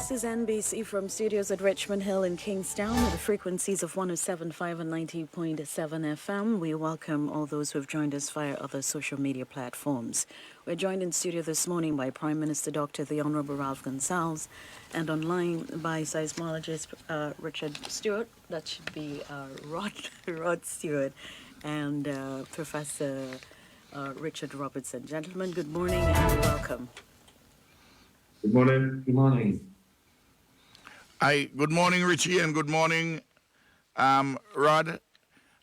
This is NBC from studios at Richmond Hill in Kingstown with the frequencies of 107.5 and 90.7 FM. We welcome all those who have joined us via other social media platforms. We're joined in studio this morning by Prime Minister Dr. the Honorable Ralph Gonsalves and online by seismologist Richard Stewart. That should be Rod Stewart and Professor Richard Robertson. Gentlemen, good morning and welcome. Good morning. Good morning. Good morning, Richie, and good morning, Rod.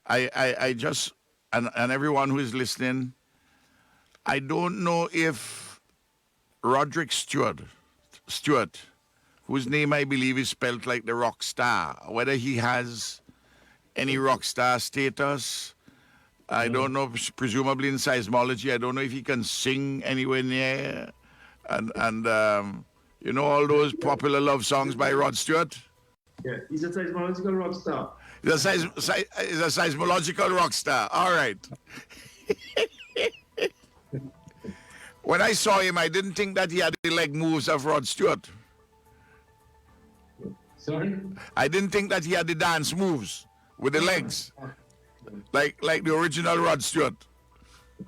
I just, and everyone who is listening, I don't know if Roderick Stewart, whose name I believe is spelled like the rock star, whether he has any rock star status. I don't know, presumably in seismology, I don't know if he can sing anywhere near, and you know all those popular love songs by Rod Stewart? Yeah, he's a seismological rock star. He's a seismological rock star. All right. When I saw him, I didn't think that he had the leg moves of Rod Stewart. Sorry? I didn't think that he had the dance moves with the legs, like the original Rod Stewart.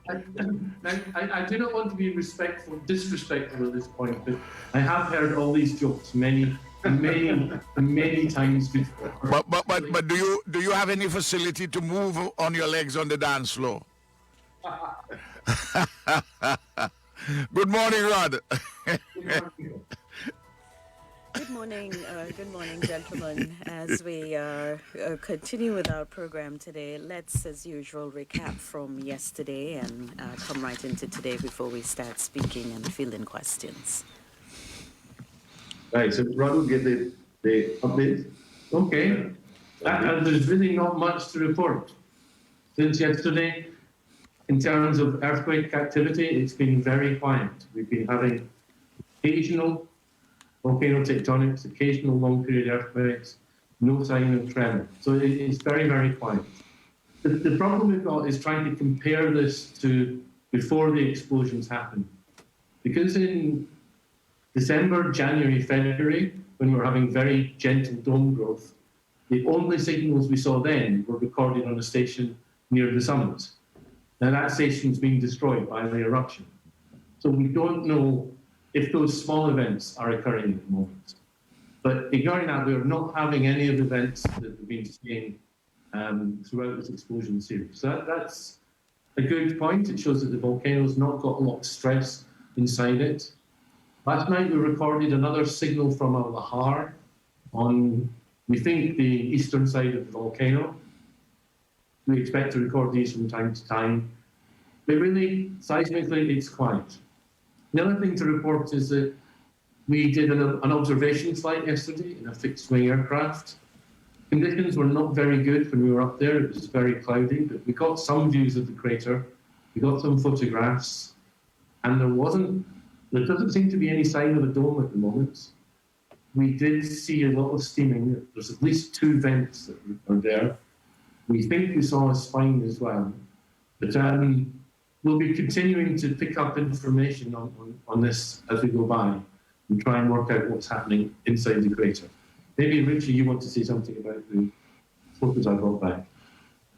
I do not want to be disrespectful at this point, but I have heard all these jokes many times before. But do you have any facility to move on your legs on the dance floor? Good morning, Rod. Good morning, gentlemen. As we continue with our program today, let's, as usual, recap from yesterday and come right into today before we start speaking and fielding questions. Right, so Rod will get the update. Okay. There's really not much to report. Since yesterday, in terms of earthquake activity, it's been very quiet. We've been having occasional volcano tectonics, occasional long-period earthquakes, no sign of tremor. So it's very, very quiet. The problem we've got is trying to compare this to before the explosions happened. Because in December, January, February, when we were having very gentle dome growth, the only signals we saw then were recorded on a station near the summit. Now that station's being destroyed by the eruption. So we don't know if those small events are occurring at the moment. But ignoring that, we're not having any of the events that we've been seeing throughout this explosion series. So that's a good point. It shows that the volcano's not got a lot of stress inside it. Last night, we recorded another signal from a lahar on, we think, the eastern side of the volcano. We expect to record these from time to time. But really, seismically, it's quiet. The other thing to report is that we did an observation flight yesterday in a fixed-wing aircraft. Conditions were not very good when we were up there. It was very cloudy, but we got some views of the crater. We got some photographs, and there doesn't seem to be any sign of a dome at the moment. We did see a lot of steaming. There's at least 2 vents that are there. We think we saw a spine as well. But we'll be continuing to pick up information on this as we go by and try and work out what's happening inside the crater. Maybe, Richie, you want to say something about the photos I brought back.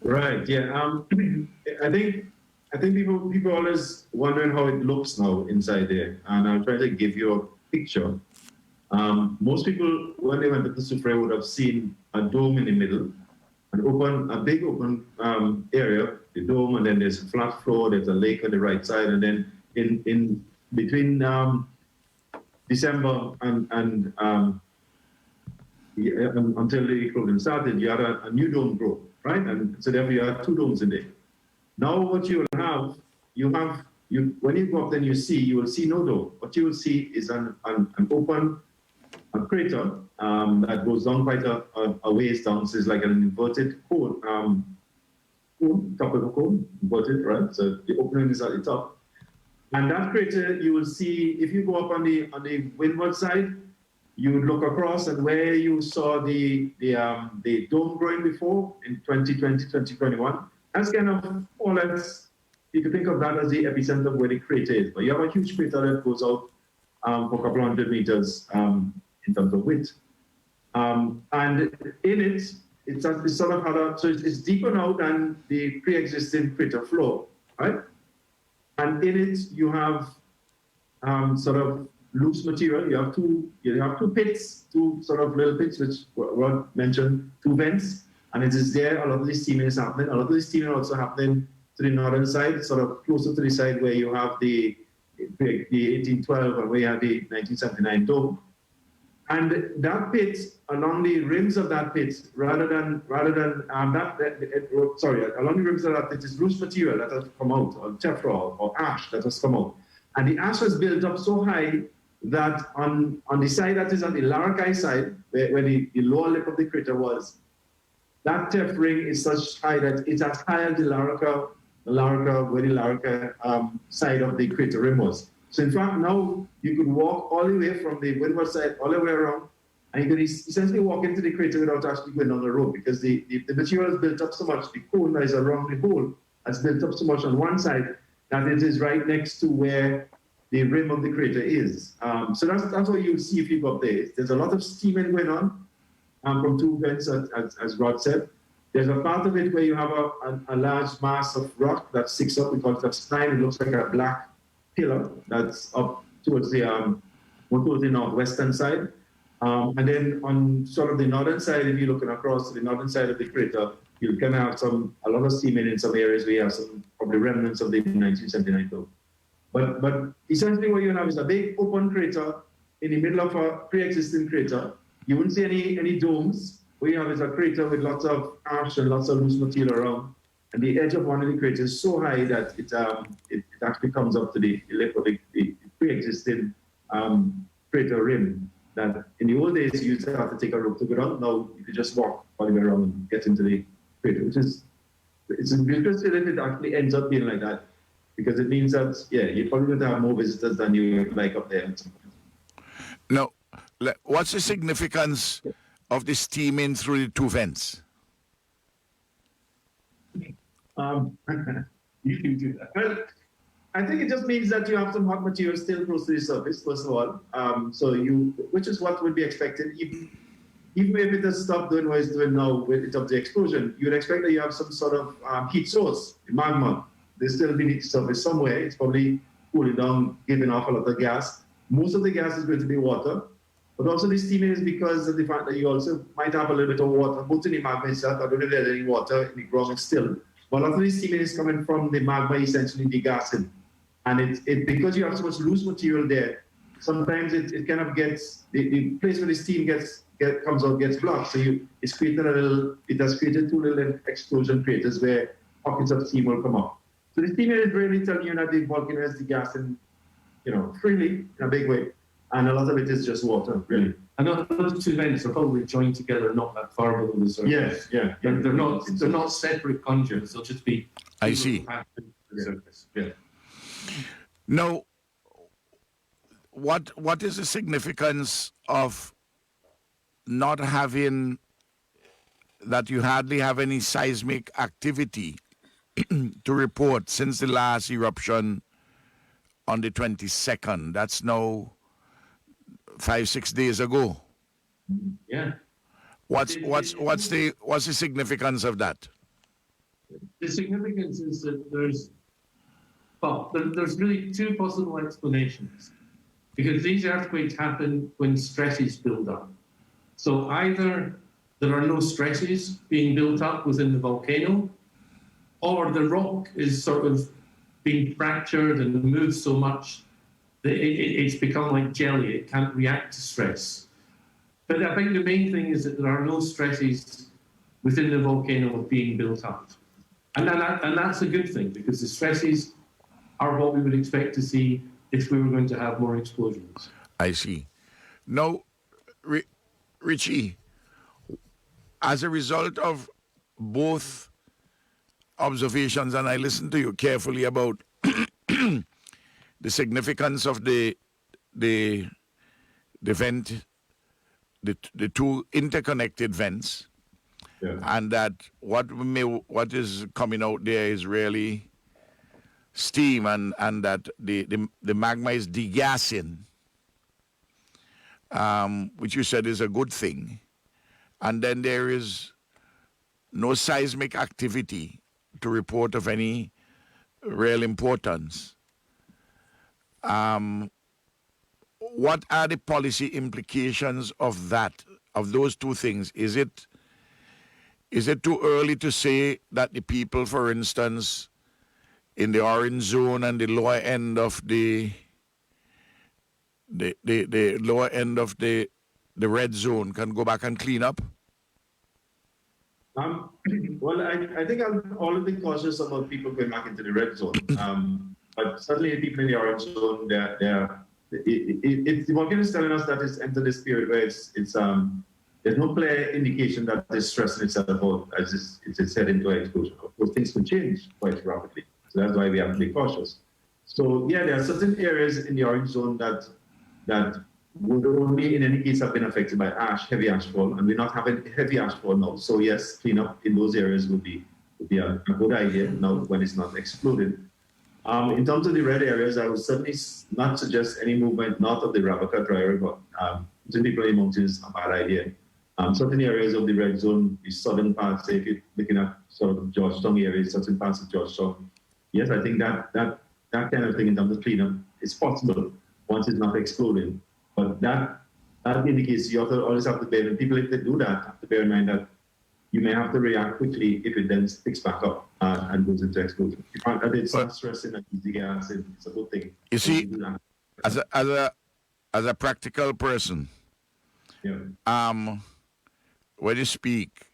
Right, yeah. I think people always wondering how it looks now inside there, and I'll try to give you a picture. Most people, when they went to the Soufriere, would have seen a dome in the middle, a big open area, the dome, and then there's a flat floor, there's a lake on the right side, and then in between December and until the explosion started, you had a new dome grow, right? And so therefore you had 2 domes in there. Now what you will have, when you go up then you will see no dome. What you will see is an open crater that goes down quite a ways down. So it's like an inverted cone, top of a cone, inverted, right? So the opening is at the top. And that crater, you will see, if you go up on the windward side, you would look across, and where you saw the dome growing before in 2020, 2021, that's kind of more or less, you could think of that as the epicenter of where the crater is. But you have a huge crater that goes out for a couple hundred meters in terms of width. And in it, it's sort of had so it's deeper now than the pre-existing crater floor, right? And in it, you have sort of loose material. You have two pits, two sort of little pits, which Rod mentioned, two vents, and it is there. A lot of the steaming is happening. A lot of the steaming also happening to the northern side, sort of closer to the side where you have the 1812 and where you have the 1979 dome. And that pit, along the rims of that pit, along the rims of that pit is loose material that has come out, or tephra or ash that has come out. And the ash was built up so high that on the side that is on the Laracai side, where the lower lip of the crater was, that tephrine is such high that it's as high as where the Laracai side of the crater rim was. So in fact, now you could walk all the way from the windward side all the way around, and you could essentially walk into the crater without actually going on the road, because the material is built up so much, the cone that is around the hole has built up so much on one side that it is right next to where the rim of the crater is. So that's what you'll see if you go up there. There's a lot of steaming going on from two vents, as Rod said. There's a part of it where you have a large mass of rock that sticks up. We call it a spine. It looks like a black pillar that's up towards the northwestern side. And then on sort of the northern side, if you're looking across to the northern side of the crater, you can have a lot of steaming in some areas where you have some probably remnants of the 1979 dome. But essentially what you have is a big open crater in the middle of a pre-existing crater. You wouldn't see any domes. What you have is a crater with lots of ash and lots of loose material around. And the edge of one of the craters is so high that it actually comes up to the lip of the pre-existing crater rim. That in the old days, you used to have to take a rope to go down. Now you could just walk all the way around and get into the crater, which is, it's interesting that it actually ends up being like that, because it means that, you're probably going to have more visitors than you would like up there. Now, what's the significance of the steaming through the two vents? You can do that. Well, I think it just means that you have some hot material still close to the surface, first of all. Which is what would be expected. Even if it has stopped doing what it's doing now with the explosion, you would expect that you have some sort of heat source, magma. There's still beneath the surface somewhere. It's probably cooling down, giving off a lot of gas. Most of the gas is going to be water. But also the steaming is because of the fact that you also might have a little bit of water, both in the magma itself. I don't know if there's any water in the ground still. But a lot of the steaming is coming from the magma essentially degassing. And it because you have so much loose material there, sometimes it kind of gets, the place where the steam comes out gets blocked. So it has created two little explosion craters where pockets of steam will come up. So the steam is really telling you that the volcano is degassing, freely in a big way. And a lot of it is just water, really. And those two vents are probably joined together not that far below the surface. Yeah. They're not separate conduits, they'll just be... I see. The surface. Yeah. Now, what is the significance of not having, that you hardly have any seismic activity to report since the last eruption on the 22nd? That's now 5-6 days ago. Yeah. What's the significance of that? The significance is that there's really two possible explanations, because these earthquakes happen when stresses build up. So either there are no stresses being built up within the volcano, or the rock is sort of being fractured and moved so much that it's become like jelly. It can't react to stress. But I think the main thing is that there are no stresses within the volcano being built up. And that's a good thing, because the stresses are what we would expect to see if we were going to have more explosions. I see. Now, Richie, as a result of both observations, and I listened to you carefully about the significance of the vent, the two interconnected vents, and that what is coming out there is really steam, and that the magma is degassing. which you said is a good thing, and then there is no seismic activity to report of any real importance. What are the policy implications of that, of those two things? Is it too early to say that the people, for instance, in the orange zone and the lower end of the lower end of the red zone can go back and clean up? Well, I think I'll always be cautious about people going back into the red zone. But certainly the people in the orange zone, the volcano is telling us that it's entered this period where there's no clear indication that it's stressing itself out as it's heading into explosion. Of course, things can change quite rapidly. So that's why we have to be cautious. So yeah, there are certain areas in the orange zone that would only in any case have been affected by heavy ashfall, and we're not having heavy ashfall now. So yes, cleanup in those areas would be a good idea now when it's not exploded. In terms of the red areas, I would certainly not suggest any movement north of the Rabaca dry river. Putting people in the mountains is a bad idea. Certain areas of the red zone, the southern parts, say if you're looking at sort of Georgetown areas, certain parts of Georgetown, yes, I think that kind of thing in terms of cleanup is possible once it's not exploding. But that indicates you always have to bear, and people, if they do that, have to bear in mind that you may have to react quickly if it then picks back up and goes into explosion. If it's not stressing and easy gas, it's a good thing. You see, as a practical person, yeah. When you speak,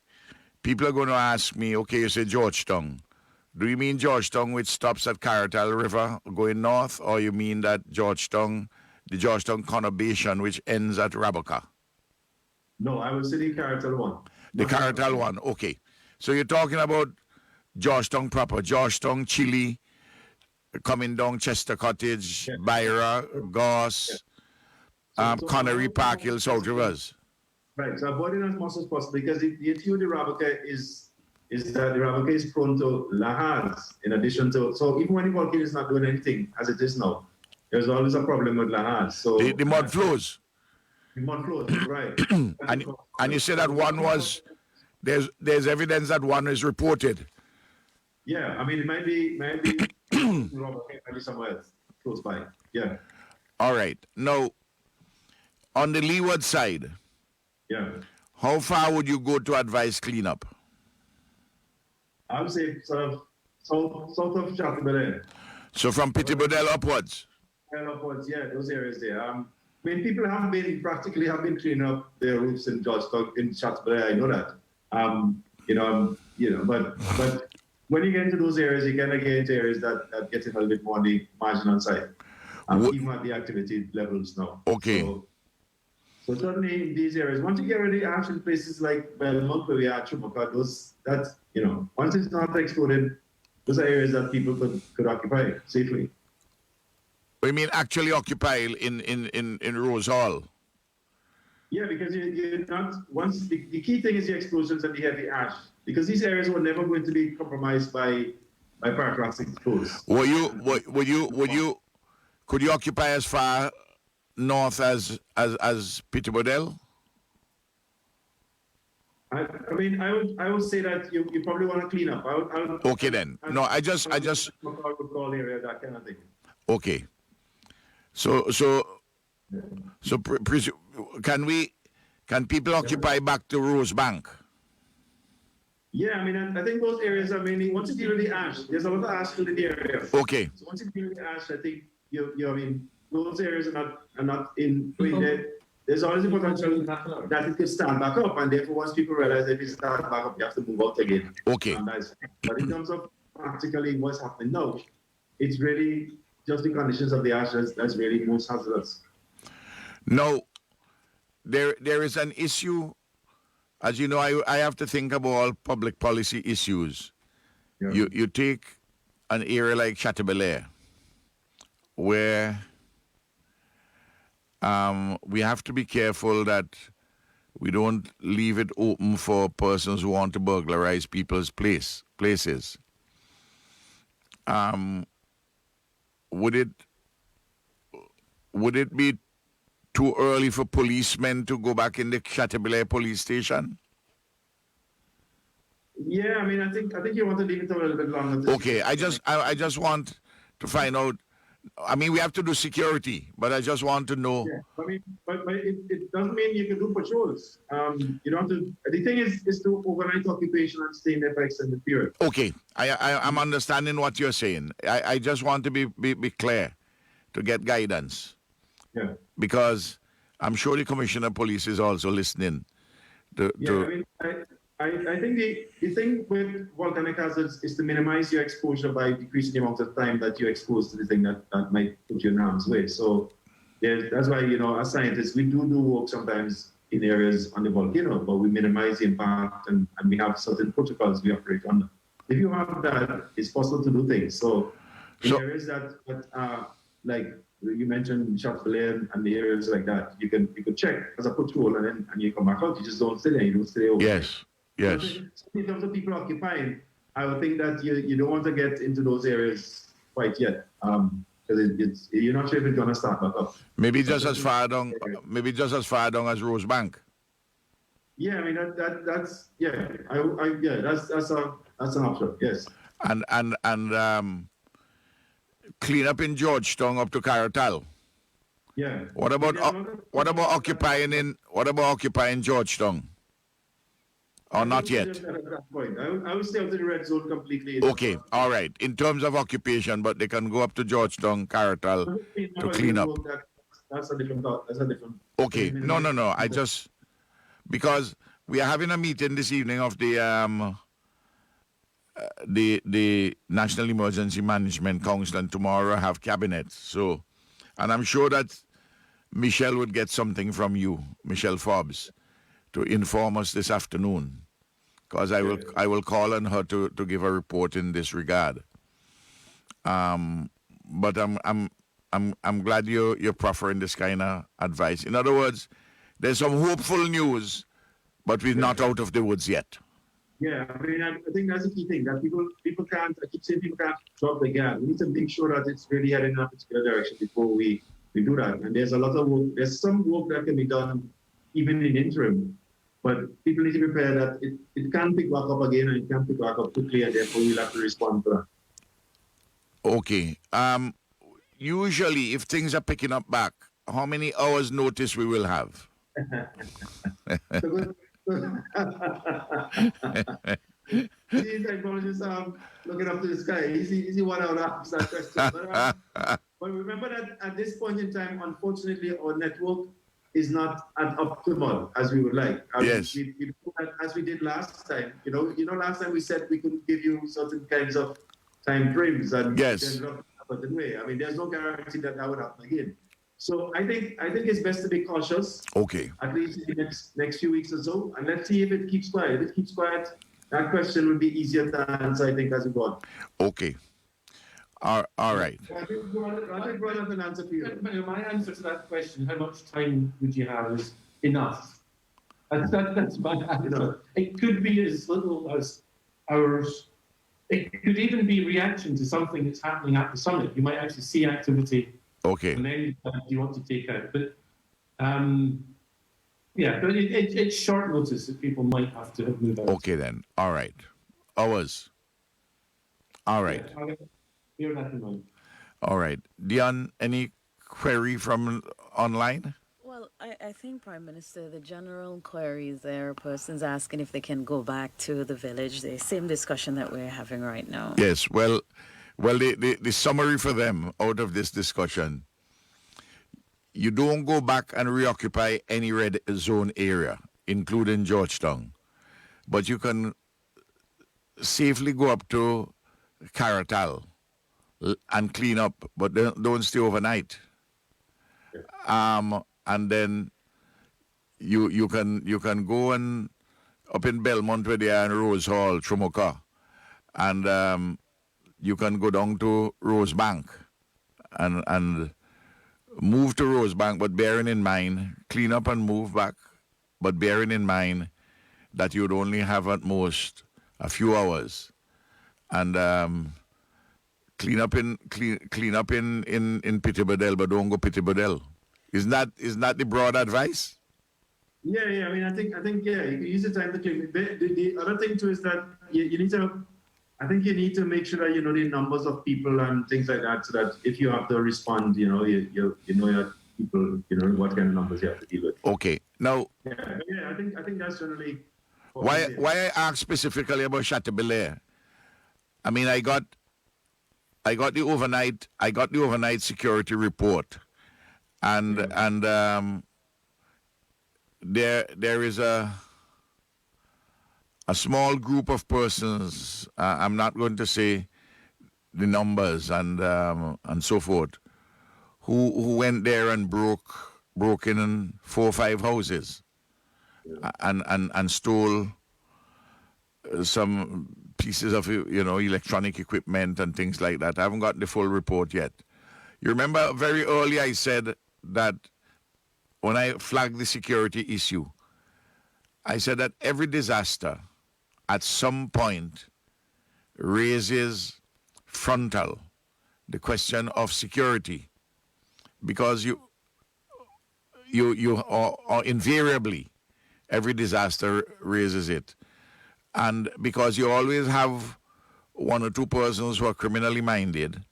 people are going to ask me, okay, you say Georgetown. Do you mean Georgetown, which stops at Caratal River going north, or you mean that the Georgetown conurbation, which ends at Rabaca? No, I would say the Caratal one. The Caratal one, okay. So you're talking about Georgetown proper, Georgetown, Chile, coming down Chester Cottage, yeah. Byra, Goss, Connery, Park Hill, South Rivers. Right, so avoiding as much as possible, because the issue with the Rabaca is that the Rabaca is prone to lahars in addition to, so even when the volcano is not doing anything as it is now, there's always a problem with lahars. So the mud flows. The mud flows, right. and you said that one was, there's evidence that one is reported. Yeah, I mean, it might be Rabaca, might be somewhere else, close by, yeah. All right, now, on the leeward side, yeah. How far would you go to advise cleanup? I would say sort of south of Stewart-April. So from Pitibodel upwards? Upwards, yeah, those areas there. I mean, people have been cleaning up their roofs in Georgetown, in Stewart-April, I know that. But when you get into those areas, you kind of get into areas that get a little bit more on the marginal side. Even at the activity levels now. Okay. So certainly these areas, once you get rid of the ash in places like Belmont, where we are, Chumaka, once it's not exploded, those are areas that people could occupy safely. What do you mean actually occupy in Rose Hall? Yeah, because you're not, once the key thing is the explosions and the heavy ash, because these areas were never going to be compromised by pyroclastic flows. Could you occupy as far north as Pitibodel? I mean, I would say that you probably want to clean up. Okay then. No, I just area, that kind of thing. Okay. So can people occupy back to Rosebank? Yeah, I mean, I think those areas are mainly, once you deal with the ash, there's a lot of ash still in the area. Okay. So once you deal with the ash, I think I mean, those areas are not in, there's always the potential that it could stand back up, and therefore once people realize that if it stands back up, you have to move out again. Okay. But in terms of practically what's happening now, it's really just the conditions of the ash that's really most hazardous. No, there is an issue. As you know, I have to think about all public policy issues. Yeah. You take an area like Chateaubelair, where we have to be careful that we don't leave it open for persons who want to burglarize people's places. Would it be too early for policemen to go back in the Chateaubriand police station? Yeah, I mean, I think you want to leave it a little bit longer. Okay, I just want to find out. I mean, we have to do security, but I just want to know. Yeah, I mean, but it doesn't mean you can do patrols. You don't have to. The thing is to overnight occupation and stay in there for extended period. Okay, I'm understanding what you're saying. I just want to be clear, to get guidance. Yeah. Because I'm sure the Commissioner of Police is also listening. I mean, I think the thing with volcanic hazards is to minimize your exposure by decreasing the amount of time that you're exposed to the thing that might put you in harm's way. So that's why, as scientists, we do work sometimes in areas on the volcano, but we minimize the impact and we have certain protocols we operate under. If you have that, it's possible to do things. So in areas that are like you mentioned Chateaubriand and the areas like that, you could check as a patrol and you come back out. You just don't stay there. You don't stay over. Yes. So in terms of people occupying, I would think that you don't want to get into those areas quite yet, because you're not sure if it's going to start back up. Maybe just as far down. Maybe just as far down as Rosebank. Yeah, I mean that's yeah. That's an option. Yes. And clean up in Georgetown up to Caratal. Yeah. What about occupying Georgetown? Or not yet? At that point, I would stay out of the red zone completely. Okay, all right. In terms of occupation, but they can go up to Georgetown, Caratal to clean up. That's a different thought. That's a different. Okay, no. I just because we are having a meeting this evening of the National Emergency Management Council, and tomorrow I have cabinet. So, and I'm sure that Michelle would get something from you, Michelle Forbes, to inform us this afternoon, because I will call on her to give a report in this regard. But I'm glad you're proffering this kind of advice. In other words, there's some hopeful news, but we're not out of the woods yet. Yeah, I mean, I think that's the key thing, that people can't, I keep saying people can't drop the gas. We need to make sure that it's really heading in a particular direction before we do that. And there's a lot of work, there's some work that can be done even in interim, but people need to prepare that it can't pick back up again, and it can't pick back up quickly, and therefore we'll have to respond to that. Okay. Usually, if things are picking up back, how many hours notice we will have? See, psychologists looking up to the sky. Easy 1 hour to answer that question. But remember that at this point in time, unfortunately, our network is not at optimal as we would like. Yes. As we did last time. Last time we said we couldn't give you certain kinds of time frames, and yes. Way. I mean, there's no guarantee that would happen again. So I think it's best to be cautious. Okay. At least in the next few weeks or so, and let's see if it keeps quiet. If it keeps quiet, that question will be easier to answer, I think, as we go on. Okay. All right. I think brought up an answer for you. But my answer to that question, how much time would you have, is enough. That's my answer. It could be as little as hours. It could even be reaction to something that's happening at the summit. You might actually see activity. Okay. And then you want to take out. But it's short notice that people might have to move out. Okay then. All right. Hours. All right. Yeah, bear that in mind. All right. Dion, any query from online? Well, I think, Prime Minister, the general queries there, persons asking if they can go back to the village, the same discussion that we're having right now. Yes. Well, the summary for them out of this discussion, you don't go back and reoccupy any red zone area, including Georgetown, but you can safely go up to Caratal and clean up, but don't stay overnight. And then you can go and up in Belmont where they are in Rose Hall, Trumoka, and you can go down to Rosebank and move to Rosebank, but bearing in mind, clean up and move back, but bearing in mind that you'd only have at most a few hours, and clean up in Pittibadel, but don't go Pittibadel. Isn't that the broad advice? Yeah. I mean, I think yeah, you can use the time to clean. The other thing too is that you need to. I think you need to make sure that you know the numbers of people and things like that, so that if you have to respond, you know your people, you know what kind of numbers you have to deal with. Okay. Now, Yeah. I think that's generally. why I asked specifically about Chateaubriand? I mean, I got the overnight security report, and there is a small group of persons. I'm not going to say the numbers and so forth, who went there and broke in 4 or 5 houses, and stole some pieces of electronic equipment and things like that. I haven't gotten the full report yet. You remember very early I said that when I flagged the security issue, I said that every disaster at some point raises frontal the question of security, because you or invariably every disaster raises it. And because you always have 1 or 2 persons who are criminally minded,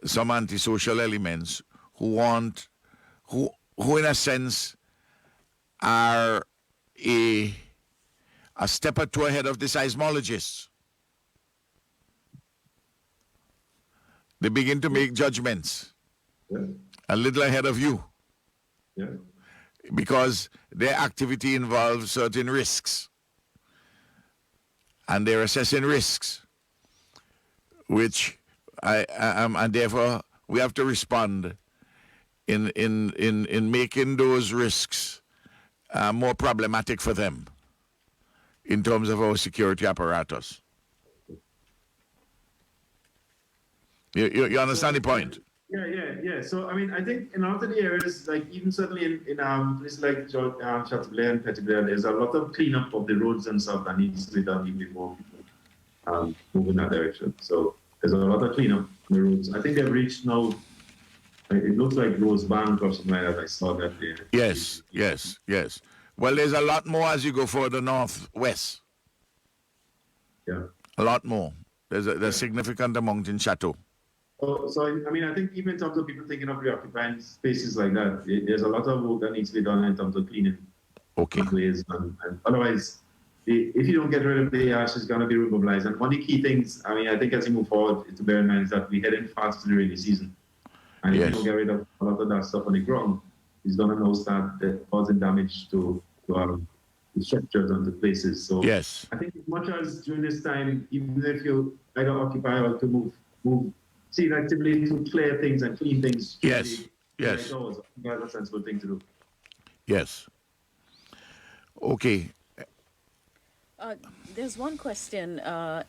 some antisocial elements who in a sense are a step or 2 ahead of the seismologists. They begin to make judgments a little ahead of you, because their activity involves certain risks. And they're assessing risks, which and therefore we have to respond in making those risks more problematic for them in terms of our security apparatus. You understand the point? Yeah. So, I mean, I think in a lot of the areas, like even certainly in places like Chateaubriand and Petitbriand, there's a lot of cleanup of the roads and stuff that needs to be done even before people move in that direction. So there's a lot of cleanup on the roads. I think they've reached now, it looks like Rose Bank or something like that. I saw that there. Yes. Well, there's a lot more as you go further northwest. Yeah. A lot more. There's a significant amount in Chateau. So, I mean, I think even in terms of people thinking of reoccupying spaces like that, there's a lot of work that needs to be done in terms of cleaning ways. And otherwise, if you don't get rid of the ash, it's going to be remobilized. And one of the key things, I mean, I think as you move forward, to bear in mind is that we're heading fast to the rainy season. And if you don't get rid of a lot of that stuff on the ground, it's going to now start causing damage to the structures and the places. So yes. I think as much as during this time, even if you either occupy or to move selectively to clear things and clean things. Yes. That's a sensible thing to do. Yes. Okay. There's one question.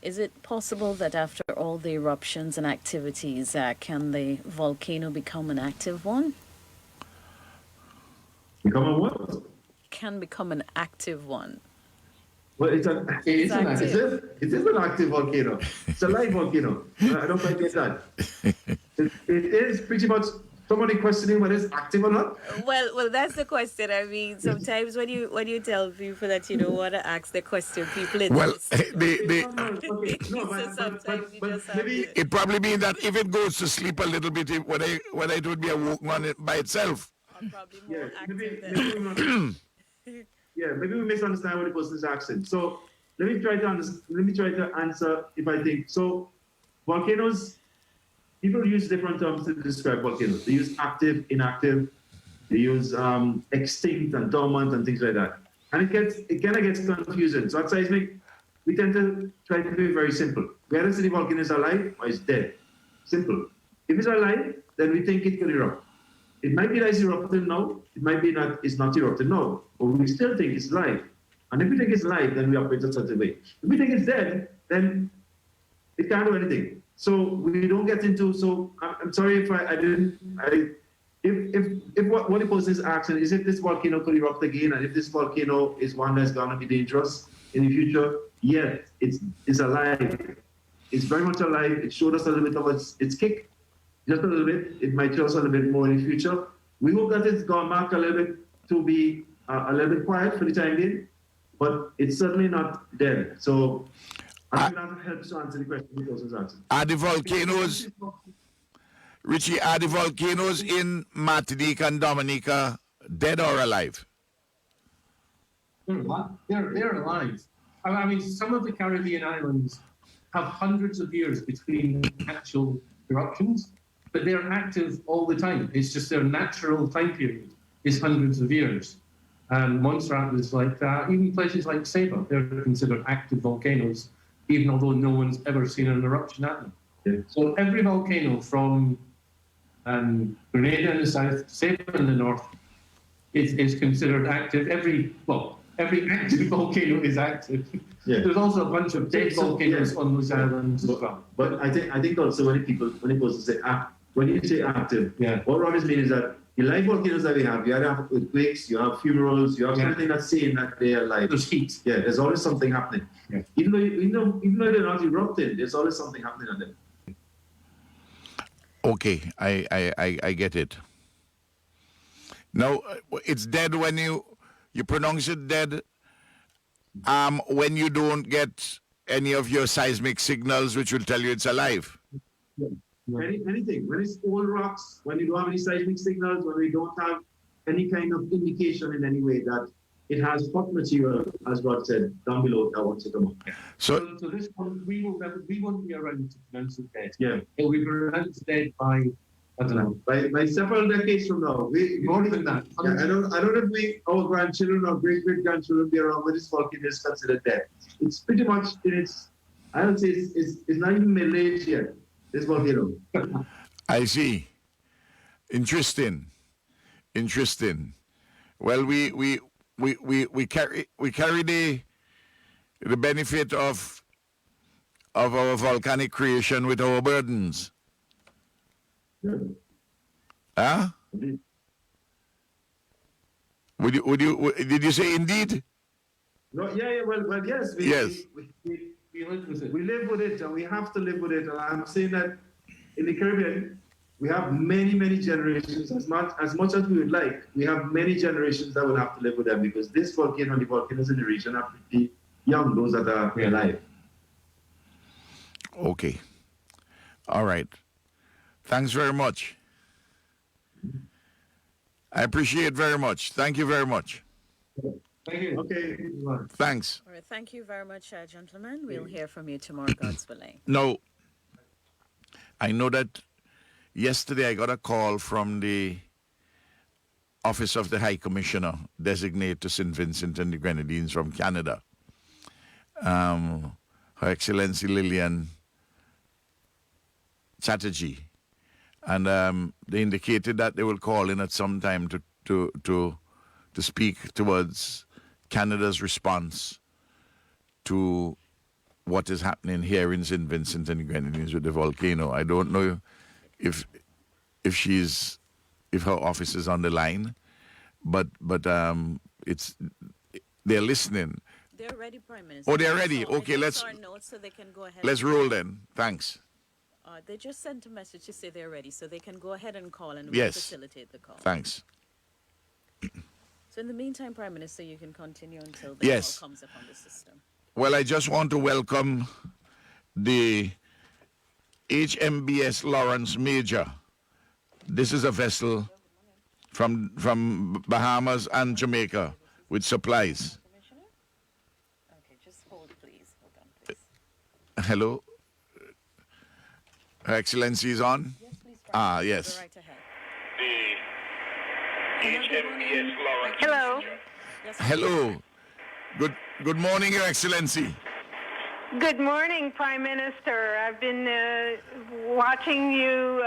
Is it possible that after all the eruptions and activities, can the volcano become an active one? Become a what? Can become an active one. Well, it is an active volcano. It's a live volcano. I don't quite get that. It is pretty much somebody questioning whether it's active or not. Well, that's the question. I mean, sometimes when you tell people that you don't want to ask the question, people insist. It probably means that if it goes to sleep a little bit, whether it would be awoken on it by itself. Or probably more active than. Maybe we misunderstand what the person is asking. So let me try to answer if I think. So volcanoes, people use different terms to describe volcanoes. They use active, inactive, they use extinct and dormant and things like that. And it kind of gets confusing. So at seismic, we tend to try to be very simple. Whether the volcano is alive or it's dead. Simple. If it's alive, then we think it could erupt. It might be that it's erupting now, it might be that it's not erupting now, but we still think it's live. And if we think it's live, then we operate a certain way. If we think it's dead, then it can't do anything. So we don't get into, so I'm sorry if if what the person is asking is if this volcano could erupt again, and if this volcano is one that's going to be dangerous in the future, yes, it's alive. It's very much alive. It showed us a little bit of its kick. Just a little bit. It might show us a little bit more in the future. we hope that it's gone back a little bit to be a little bit quiet for the time being, but it's certainly not dead. So I think that helps to answer the question the person's answered. Are the volcanoes, Richie, are the volcanoes in Martinique and Dominica dead or alive? They're alive. I mean, some of the Caribbean islands have hundreds of years between actual eruptions, but they're active all the time. It's just their natural time period is hundreds of years. And Montserrat is like that. Even places like Ceiba, they're considered active volcanoes, even although no one's ever seen an eruption at them. Yeah. So every volcano from Grenada in the south, Ceiba in the north, is considered active. Every active volcano is active. Yeah. There's also a bunch of dead volcanoes on those islands as well. But I think also when it goes to say when you say active, Yeah. what Roberts means is that the live volcanoes that we have, you have earthquakes, you have fumaroles, you have something that's saying that they are alive. There's heat. Yeah, there's always something happening. Yeah. Even though they're not erupting, there's always something happening on them. Okay, I get it. Now, it's dead when you pronounce it dead when you don't get any of your seismic signals which will tell you it's alive. Yeah. Anything. When it's old rocks, when you don't have any seismic signals, when we don't have any kind of indication in any way that it has hot material, as Rod said, down below that wants to come up. So this one, we won't be around to pronounce it dead. Yeah. It will be pronounced dead by, I don't know. By several decades from now. More than that. Yeah, I don't know if our grandchildren or great-great-grandchildren will be around when this volcano is considered dead. It's pretty much I would say it's not even middle age yet, this volcano. I see. Interesting. Well, we carry the benefit of our volcanic creation with our burdens. Yeah. Huh? Indeed. Did you say indeed? No, yeah, well, yes. Yes. We live with it. We live with it, and we have to live with it. And I'm saying that in the Caribbean, we have many, many generations. As much as we would like, we have many generations that will have to live with them because this volcano and the volcanoes in the region are pretty young, those that are alive. Okay. All right. Thanks very much. I appreciate it very much. Thank you very much. Thank you. Okay. Thanks. All right, thank you very much, gentlemen. We'll hear from you tomorrow, God's willing. No, I know that yesterday I got a call from the Office of the High Commissioner designate to St. Vincent and the Grenadines from Canada. Her Excellency Lillian Chatterjee. And they indicated that they will call in at some time to speak towards Canada's response to what is happening here in St. Vincent and the Grenadines with the volcano. I don't know if her office is on the line, but they're listening. They're ready, Prime Minister. Oh, they're ready. Okay, let's So they can go ahead. let's roll then. Thanks. They just sent a message to say they're ready, so they can go ahead and call and we'll Yes. facilitate the call. Thanks. So in the meantime, Prime Minister, you can continue until the Yes. call comes up on the system. Well, I just want to welcome the HMBS Lawrence Major. This is a vessel from Bahamas and Jamaica with supplies. Commissioner? Okay, just hold, please. Hold on, please. Hello? Her Excellency is on? Yes, please, Prime Minister. Yes. Go right ahead. HMBS Lawrence. Hello. Yes, Hello. Good morning, Your Excellency. Good morning, Prime Minister. I've been watching you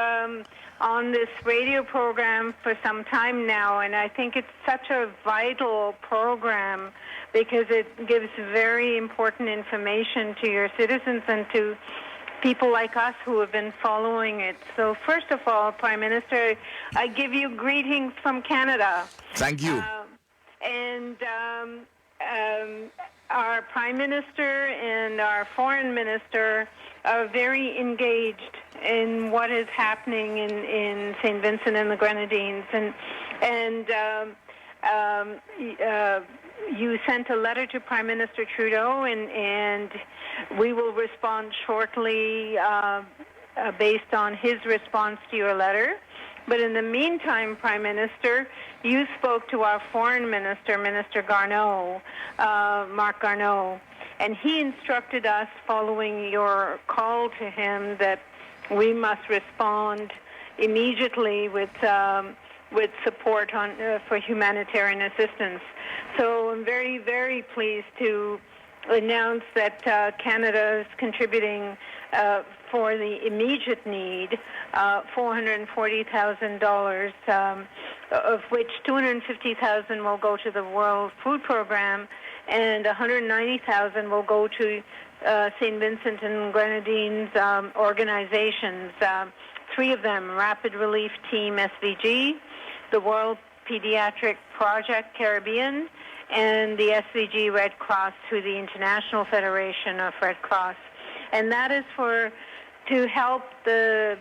on this radio program for some time now, and I think it's such a vital program because it gives very important information to your citizens and to people like us who have been following it. So first of all, Prime Minister, I give you greetings from Canada. Thank you. Our Prime Minister and our Foreign Minister are very engaged in what is happening in St. Vincent and the Grenadines. And And you sent a letter to Prime Minister Trudeau, and we will respond shortly based on his response to your letter. But in the meantime, Prime Minister, you spoke to our Foreign Minister, Minister Garneau, Marc Garneau, and he instructed us, following your call to him, that we must respond immediately with support for humanitarian assistance. So I'm very, very pleased to announce that Canada is contributing for the immediate need $440,000, of which $250,000 will go to the World Food Program, and $190,000 will go to St. Vincent and Grenadines organizations. Three of them: Rapid Relief Team SVG, the World Pediatric Project Caribbean, and the SVG Red Cross through the International Federation of Red Cross. And that is to help to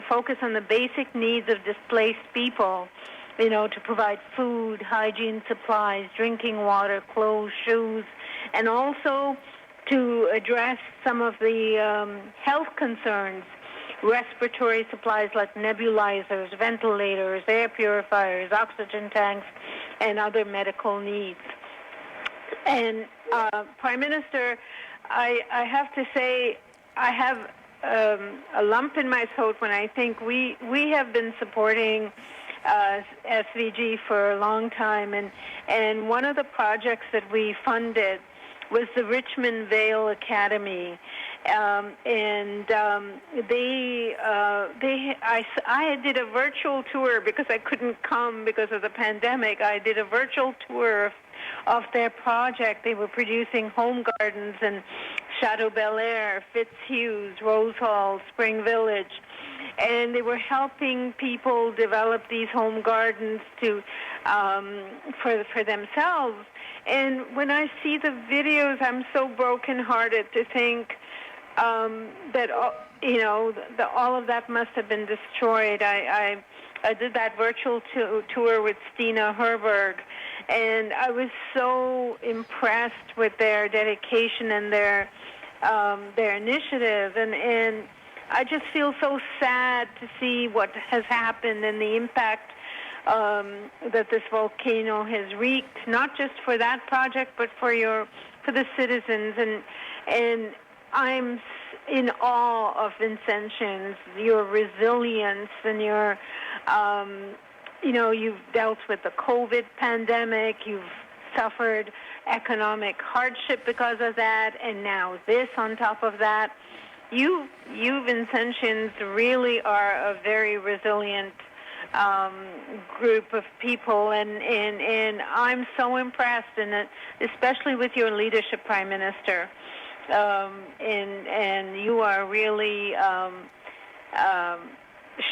focus on the basic needs of displaced people, to provide food, hygiene supplies, drinking water, clothes, shoes, and also to address some of the health concerns, respiratory supplies like nebulizers, ventilators, air purifiers, oxygen tanks, and other medical needs. And Prime Minister, I have to say, I have a lump in my throat when I think we have been supporting SVG for a long time, and one of the projects that we funded was the Richmond Vale Academy, I did a virtual tour because I couldn't come because of the pandemic. I did a virtual tour of their project. They were producing home gardens in Chateau Bel Air, Fitzhughes, Rose Hall, Spring Village, and they were helping people develop these home gardens for themselves. And when I see the videos, I'm so brokenhearted to think that all of that must have been destroyed. I did that virtual tour with Stina Herberg, and I was so impressed with their dedication and their initiative, and I just feel so sad to see what has happened and the impact that this volcano has wreaked, not just for that project, but for the citizens. And I'm in awe of Vincentians, your resilience and your, you've dealt with the COVID pandemic, you've suffered economic hardship because of that, and now this on top of that. You Vincentians really are a very resilient group of people, and I'm so impressed, and especially with your leadership, Prime Minister. And you are really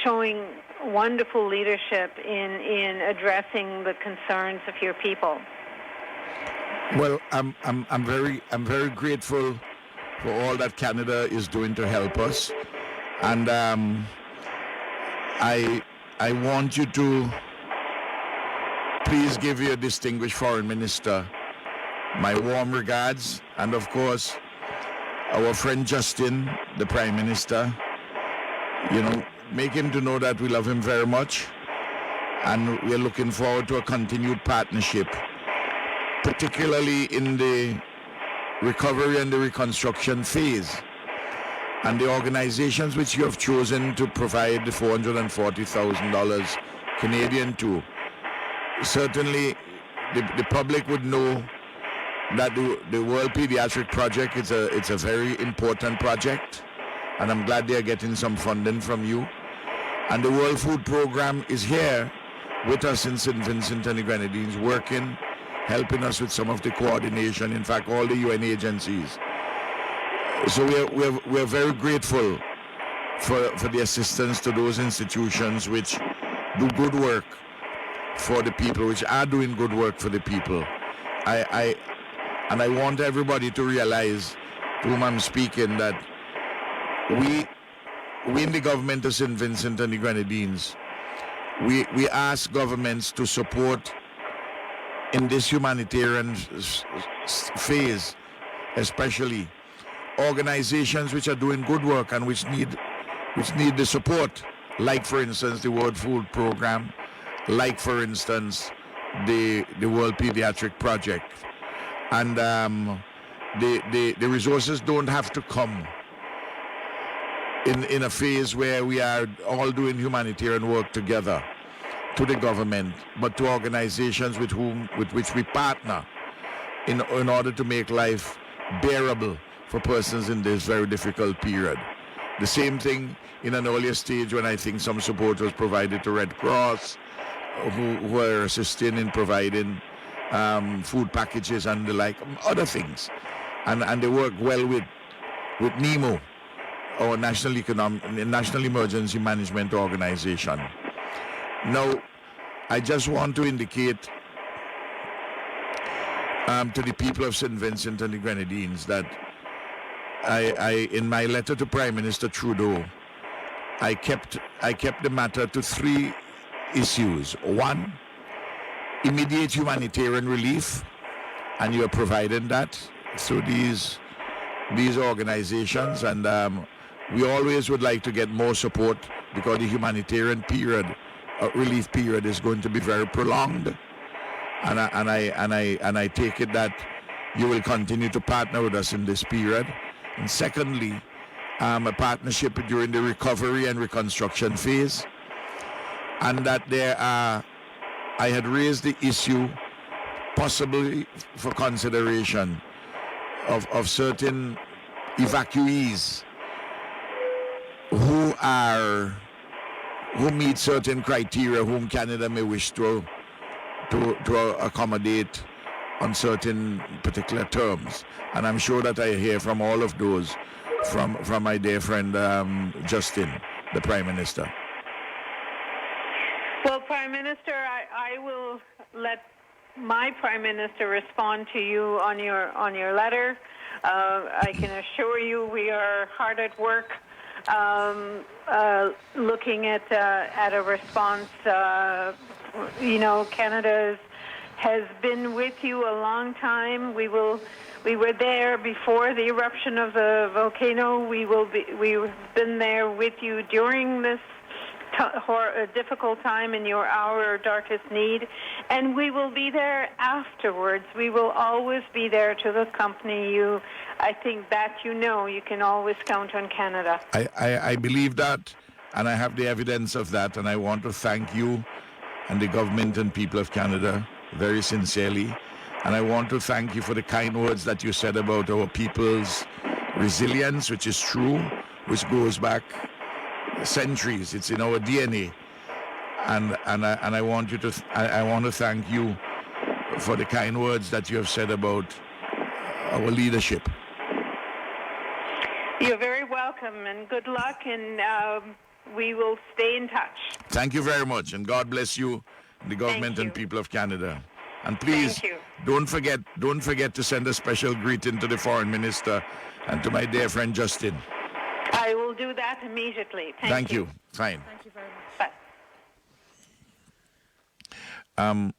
showing wonderful leadership in addressing the concerns of your people. Well, I'm very grateful for all that Canada is doing to help us, and I want you to please give your distinguished foreign minister my warm regards, and of course our friend Justin, the Prime Minister. Make him to know that we love him very much, and we're looking forward to a continued partnership, particularly in the recovery and the reconstruction phase. And the organizations which you have chosen to provide the $440,000 Canadian to, certainly the public would know that the World Pediatric Project it's a very important project, and I'm glad they are getting some funding from you. And the World Food Program is here with us in St. Vincent and the Grenadines, working, helping us with some of the coordination, in fact all the UN agencies. So we're very grateful for the assistance to those institutions which do good work for the people, which are doing good work for the people. I want everybody to realize, to whom I'm speaking, that we in the government of St. Vincent and the Grenadines we ask governments to support in this humanitarian phase, especially organizations which are doing good work and which need the support, like for instance the World Food Program, like for instance the World Pediatric Project, and the resources don't have to come in a phase where we are all doing humanitarian work together to the government, but to organizations with which we partner in order to make life bearable for persons in this very difficult period. The same thing in an earlier stage when I think some support was provided to Red Cross, who are assisting in providing food packages and the like, other things. And they work well with NEMO, our National Emergency Management Organization. Now, I just want to indicate to the people of St. Vincent and the Grenadines that I in my letter to Prime Minister Trudeau, I kept the matter to 3 issues. 1, immediate humanitarian relief, and you are providing that through these organizations, and we always would like to get more support because the humanitarian relief period is going to be very prolonged, and I take it that you will continue to partner with us in this period. And secondly, a partnership during the recovery and reconstruction phase, and that I had raised the issue possibly for consideration of certain evacuees who meet certain criteria, whom Canada may wish to accommodate on certain particular terms. And I'm sure that I hear from all of those from my dear friend Justin, the Prime Minister. Well, Prime Minister, I will let my Prime Minister respond to you on your letter. I can assure you we are hard at work looking at a response. Canada has been with you a long time. We were there before the eruption of the volcano. We've been there with you during this difficult time in our darkest need, and we will be there afterwards. We will always be there to accompany you. I think that you can always count on Canada. I believe that, and I have the evidence of that, and I want to thank you and the government and people of Canada very sincerely. And I want to thank you for the kind words that you said about our people's resilience, which is true, which goes back centuries. It's in our DNA, and I want to thank you for the kind words that you have said about our leadership. You're very welcome, and good luck, and we will stay in touch. Thank you very much, and God bless you, the government and people of Canada. And please don't forget to send a special greeting to the Foreign Minister and to my dear friend Justin. I will do that immediately. Thank you. Fine. Thank you very much. Bye.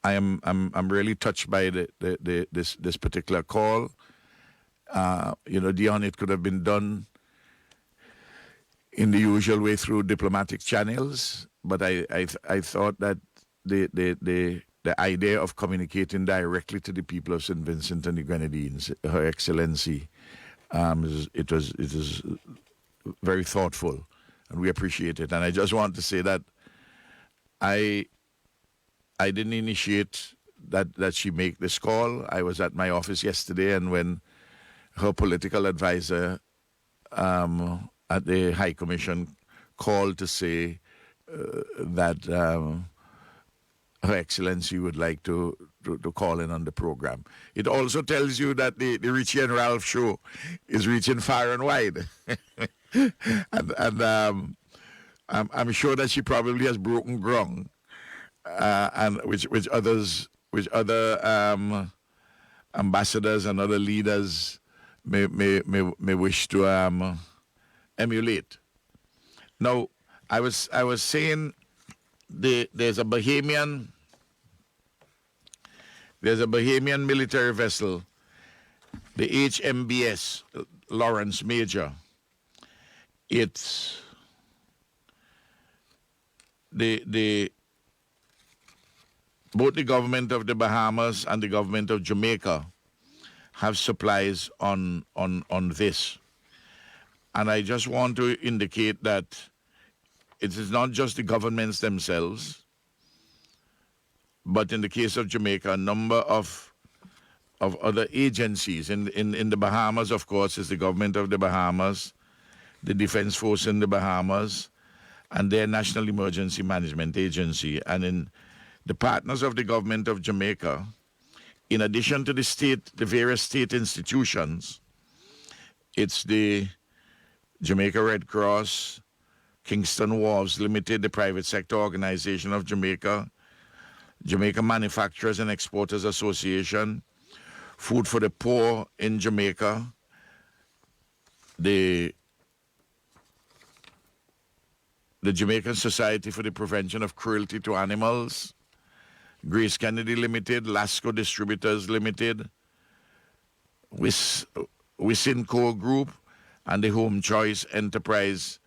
I'm really touched by this particular call. Dion, it could have been done in the usual way through diplomatic channels, but I thought that the idea of communicating directly to the people of St. Vincent and the Grenadines, Her Excellency, it was very thoughtful, and we appreciate it. And I just want to say that I didn't initiate that she make this call. I was at my office yesterday, and when her political advisor at the High Commission called to say that Her Excellency would like to call in on the program. It also tells you that the Richie and Ralph show is reaching far and wide. and I'm sure that she probably has broken ground, and which other ambassadors and other leaders may wish to emulate. Now, I was saying there's a Bahamian military vessel, the HMBS Lawrence Major. It's both the government of the Bahamas and the government of Jamaica have supplies on this. And I just want to indicate that it is not just the governments themselves, but in the case of Jamaica, a number of other agencies. In the Bahamas, of course, is the government of the Bahamas, the Defense Force in the Bahamas, and their National Emergency Management Agency. And in the partners of the government of Jamaica, in addition to the various state institutions, it's the Jamaica Red Cross, Kingston Wharves Limited, the private sector organization of Jamaica, Jamaica Manufacturers and Exporters Association, Food for the Poor in Jamaica, the Jamaican Society for the Prevention of Cruelty to Animals, Grace Kennedy Limited, Lasco Distributors Limited, Wisinco Group, and the Home Choice Enterprise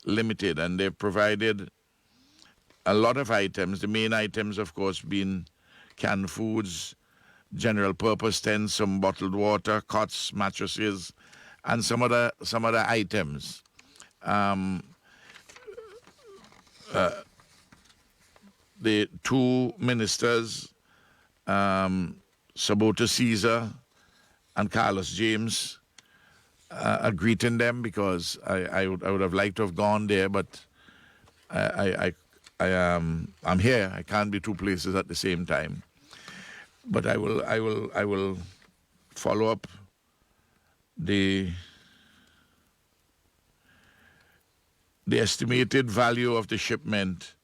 Limited. And they've provided a lot of items, the main items, of course, being canned foods, general purpose tents, some bottled water, cots, mattresses, and some other items. The two ministers, Sabota Caesar and Carlos James, are greeting them because I would have liked to have gone there, but I'm here. I can't be two places at the same time. But I will follow up the estimated value of the shipment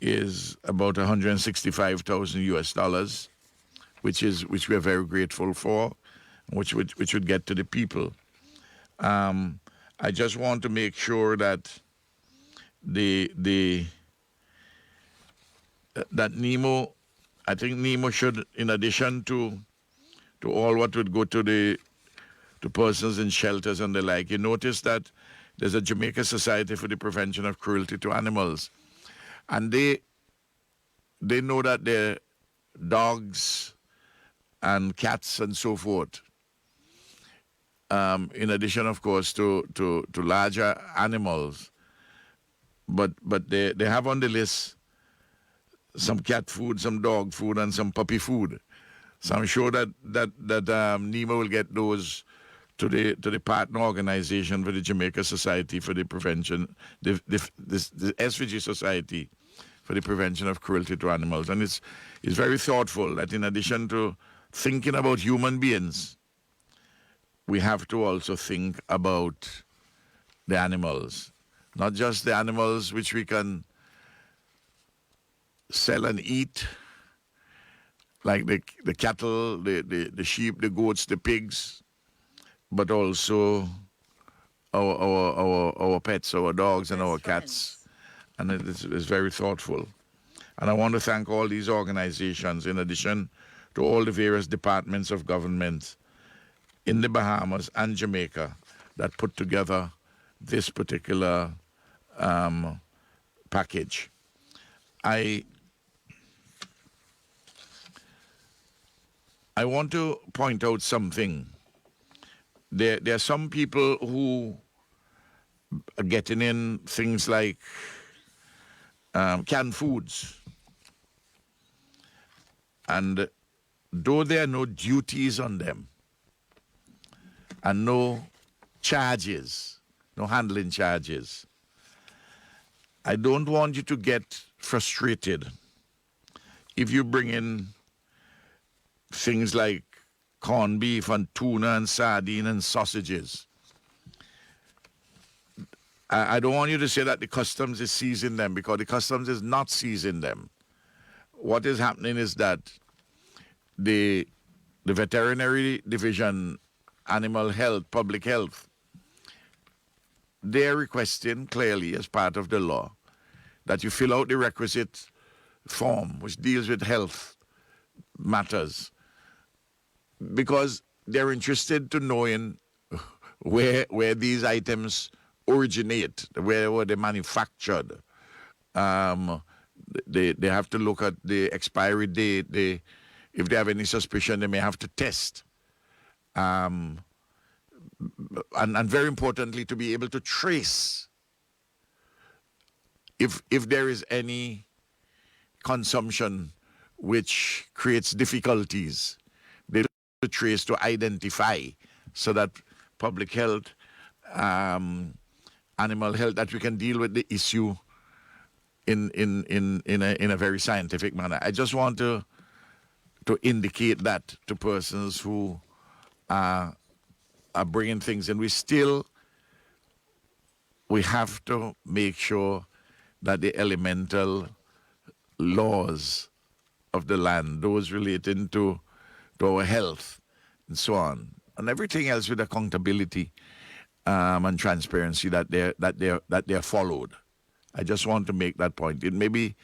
is about 165,000 US dollars, which we are very grateful for, which would get to the people. I just want to make sure that that NEMO, I think NEMO should, in addition to all what would go to persons in shelters and the like, you notice that there's a Jamaica Society for the Prevention of Cruelty to Animals. And they know that their dogs and cats and so forth, in addition, of course, to larger animals, but they have on the list some cat food, some dog food, and some puppy food. So I'm sure that NEMA will get those to the partner organization for the Jamaica Society for the Prevention, the SVG Society for the Prevention of Cruelty to Animals. And it's very thoughtful that in addition to thinking about human beings, we have to also think about the animals. Not just the animals which we can sell and eat, like the cattle, the sheep, the goats, the pigs, but also our pets, our dogs and our cats. And it's very thoughtful. And I want to thank all these organizations, in addition to all the various departments of government in the Bahamas and Jamaica that put together this particular package. I want to point out something. There are some people who are getting in things like canned foods. And though there are no duties on them and no charges, no handling charges, I don't want you to get frustrated if you bring in things like corned beef and tuna and sardine and sausages. I don't want you to say that the customs is seizing them, because the customs is not seizing them. What is happening is that the veterinary division, animal health, public health, they're requesting clearly as part of the law that you fill out the requisite form which deals with health matters, because they're interested to knowing where these items originate, where were they manufactured. They have to look at the expiry date. If they have any suspicion, they may have to test. And very importantly, to be able to trace if there is any consumption which creates difficulties, they to trace, to identify, so that public health, animal health, that we can deal with the issue in a very scientific manner. I just want to indicate that to persons who are bringing things in. We have to make sure that the elemental laws of the land, those relating to our health and so on, and everything else with accountability and transparency, that they're followed. I just want to make that point. It may be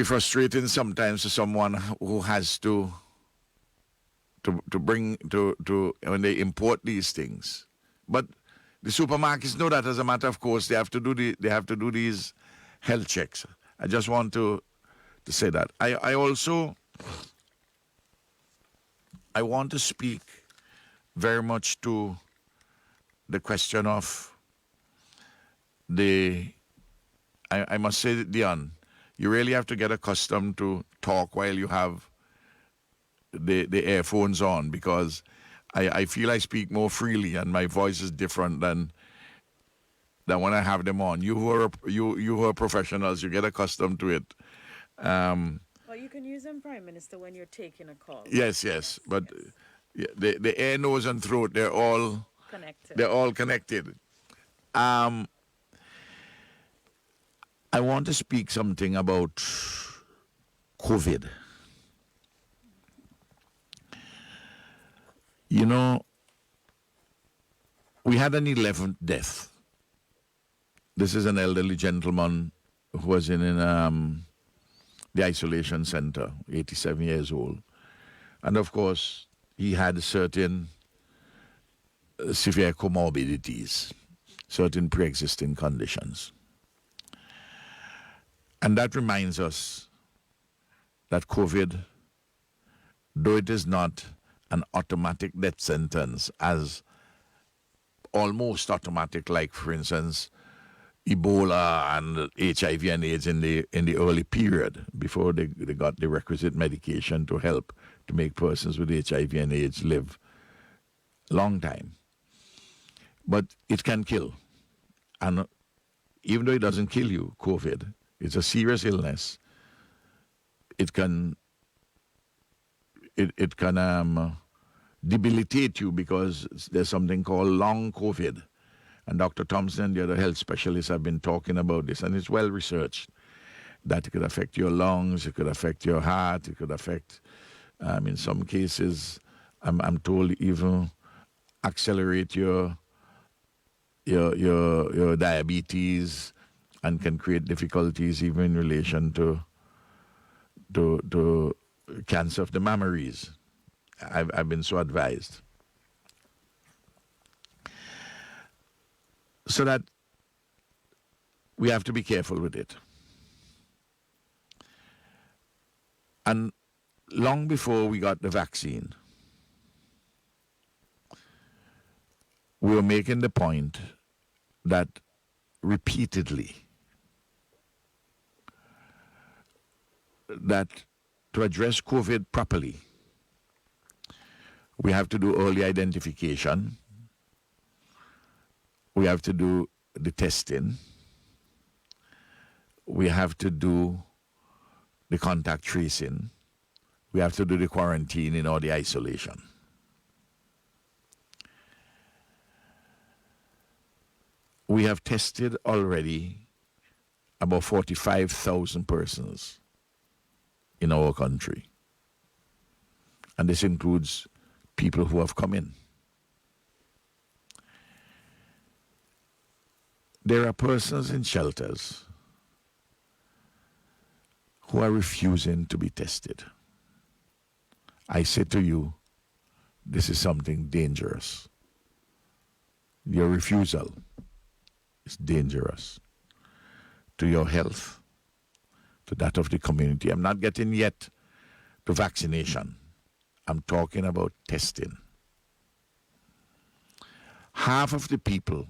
frustrating sometimes to someone who has to bring when they import these things, but the supermarkets know that. As a matter of course, they have to do these health checks. I just want to say that. I also want to speak very much to the question of I must say, Dion, you really have to get accustomed to talk while you have the earphones on, because I feel I speak more freely and my voice is different than when I have them on. You who are professionals, you get accustomed to it. Well, you can use them, Prime Minister, when you're taking a call. Yes. But yeah, the ear, nose, and throat, they're all Connected. They're all connected. I want to speak something about COVID. You know, we had an 11th death. This is an elderly gentleman who was in the isolation center, 87 years old. And of course, he had certain severe comorbidities, certain pre-existing conditions. And that reminds us that COVID, though it is not an automatic death sentence, as almost automatic, like, for instance, Ebola and HIV and AIDS in the early period, before they got the requisite medication to help to make persons with HIV and AIDS live a long time. But it can kill. And even though it doesn't kill you, COVID, it's a serious illness. It can debilitate you, because there's something called long COVID. And Dr. Thompson and the other health specialists have been talking about this, and it's well researched, that it could affect your lungs, it could affect your heart, it could affect, in some cases, I'm told, even accelerate your diabetes, and can create difficulties even in relation to cancer of the mammaries. I've been so advised. So that we have to be careful with it. And long before we got the vaccine, we were making the point that repeatedly, that to address COVID properly, we have to do early identification. We have to do the testing. We have to do the contact tracing. We have to do the quarantining or the isolation. We have tested already about 45,000 persons in our country. And this includes people who have come in. There are persons in shelters who are refusing to be tested. I say to you, this is something dangerous. Your refusal is dangerous to your health, to that of the community. I'm not getting yet to vaccination. I'm talking about testing. Half of the people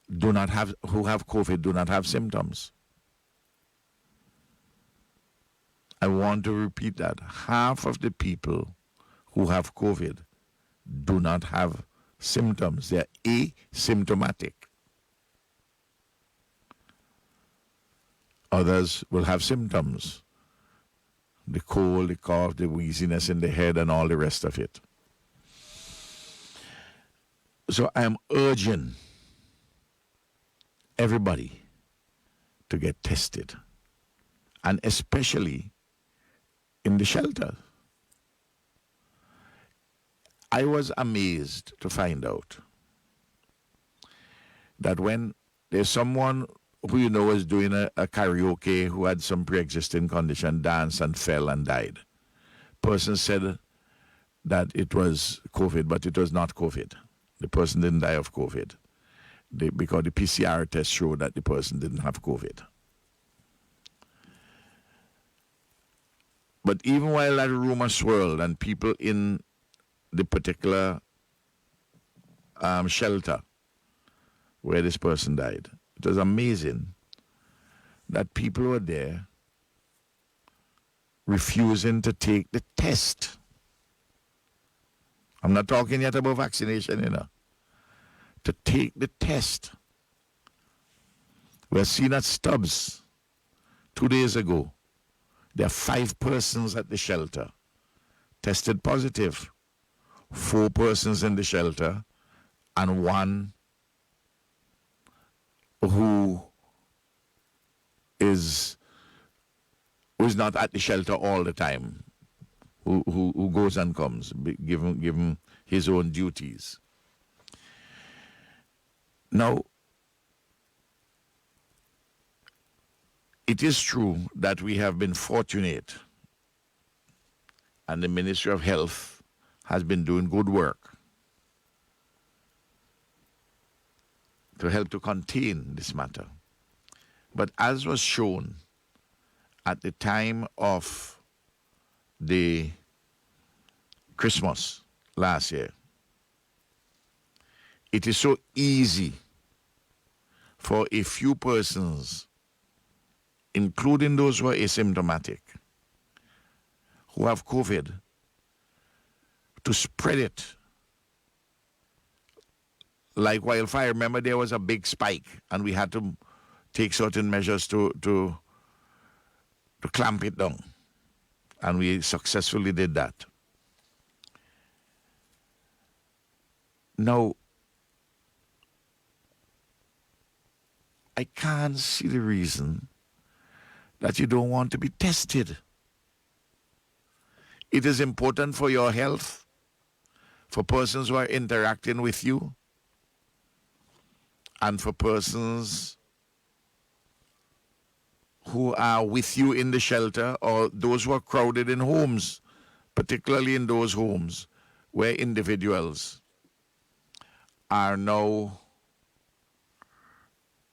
who have COVID do not have symptoms. I want to repeat that. Half of the people who have COVID do not have symptoms. They're asymptomatic. Others will have symptoms. The cold, the cough, the wheeziness in the head, and all the rest of it. So I am urging everybody to get tested, and especially in the shelter. I was amazed to find out that when there's someone who you know is doing a karaoke who had some pre-existing condition, danced and fell and died. Person said that it was COVID, but it was not COVID. The person didn't die of COVID because the PCR test showed that the person didn't have COVID. But even while that rumor swirled and people in the particular shelter where this person died, it was amazing that people were there refusing to take the test. I'm not talking yet about vaccination, to take the test. We are seen at Stubbs 2 days ago. There are 5 persons at the shelter tested positive. 4 persons in the shelter and 1 who is not at the shelter all the time, who goes and comes, given his own duties. Now, it is true that we have been fortunate, and the Ministry of Health has been doing good work to help to contain this matter. But as was shown at the time of the Christmas last year, it is so easy for a few persons, including those who are asymptomatic, who have COVID, to spread it like wildfire. Remember, there was a big spike, and we had to take certain measures to clamp it down. And we successfully did that. Now, I can't see the reason that you don't want to be tested. It is important for your health, for persons who are interacting with you, and for persons who are with you in the shelter, or those who are crowded in homes, particularly in those homes where individuals are now,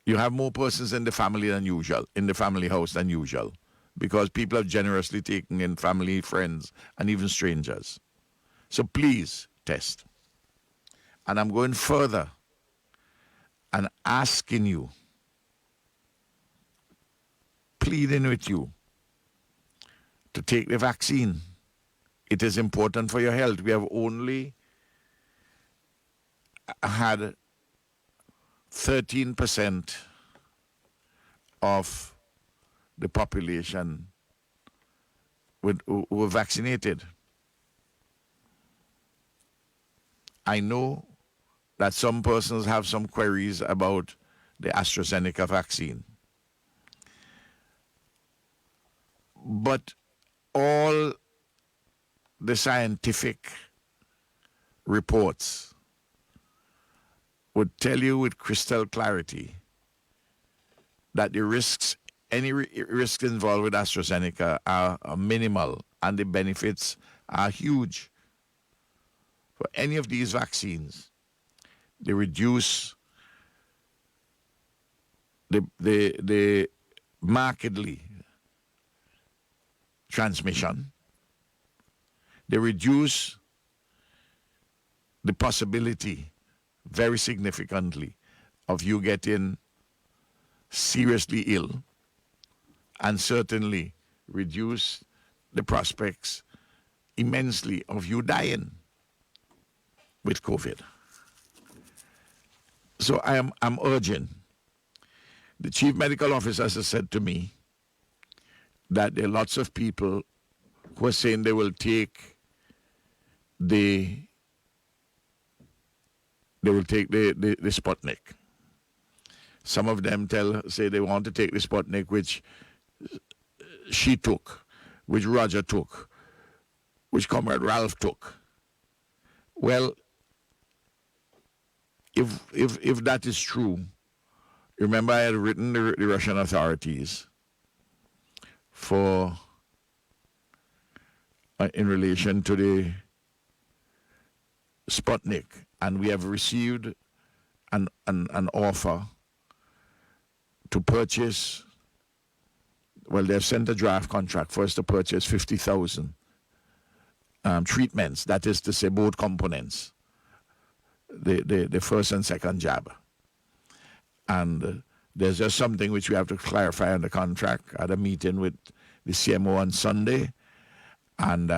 you have more persons in the family than usual, in the family house than usual, because people have generously taken in family, friends, and even strangers. So please test. And I'm going further and asking you, pleading with you to take the vaccine. It is important for your health. We have only had 13% of the population who were vaccinated. I know that some persons have some queries about the AstraZeneca vaccine. But all the scientific reports would tell you with crystal clarity that the risks, any risks involved with AstraZeneca are minimal and the benefits are huge. For any of these vaccines, they reduce the markedly transmission. They reduce the possibility very significantly of you getting seriously ill, and certainly reduce the prospects immensely of you dying with COVID. So I'm urging. The chief medical officer has said to me that there are lots of people who are saying they will take the Sputnik. Some of them say they want to take the Sputnik, which she took, which Roger took, which Comrade Ralph took. Well, if that is true, remember I had written the Russian authorities for in relation to the Sputnik, and we have received an offer to purchase. Well, they've sent a draft contract for us to purchase 50,000 treatments. That is to say, both components, the first and second jab. And there's just something which we have to clarify on the contract. I had a meeting with the CMO on Sunday, and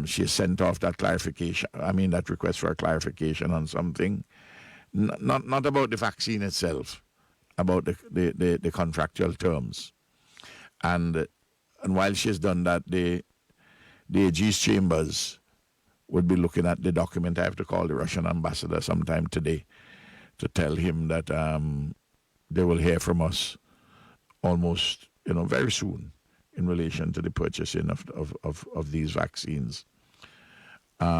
she sent off that clarification. That request for a clarification on something, not about the vaccine itself, about the contractual terms. And while she's done that, the AG's chambers would be looking at the document. I have to call the Russian ambassador sometime today to tell him that they will hear from us almost, very soon in relation to the purchasing of these vaccines. But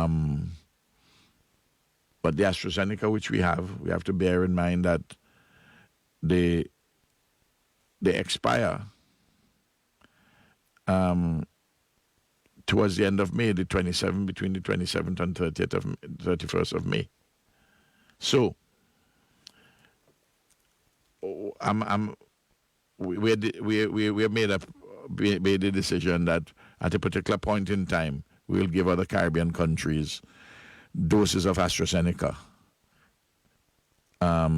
the AstraZeneca, which we have to bear in mind that they expire towards the end of May, between the 27th and 31st of May. So, we have made the decision that at a particular point in time, we will give other Caribbean countries doses of AstraZeneca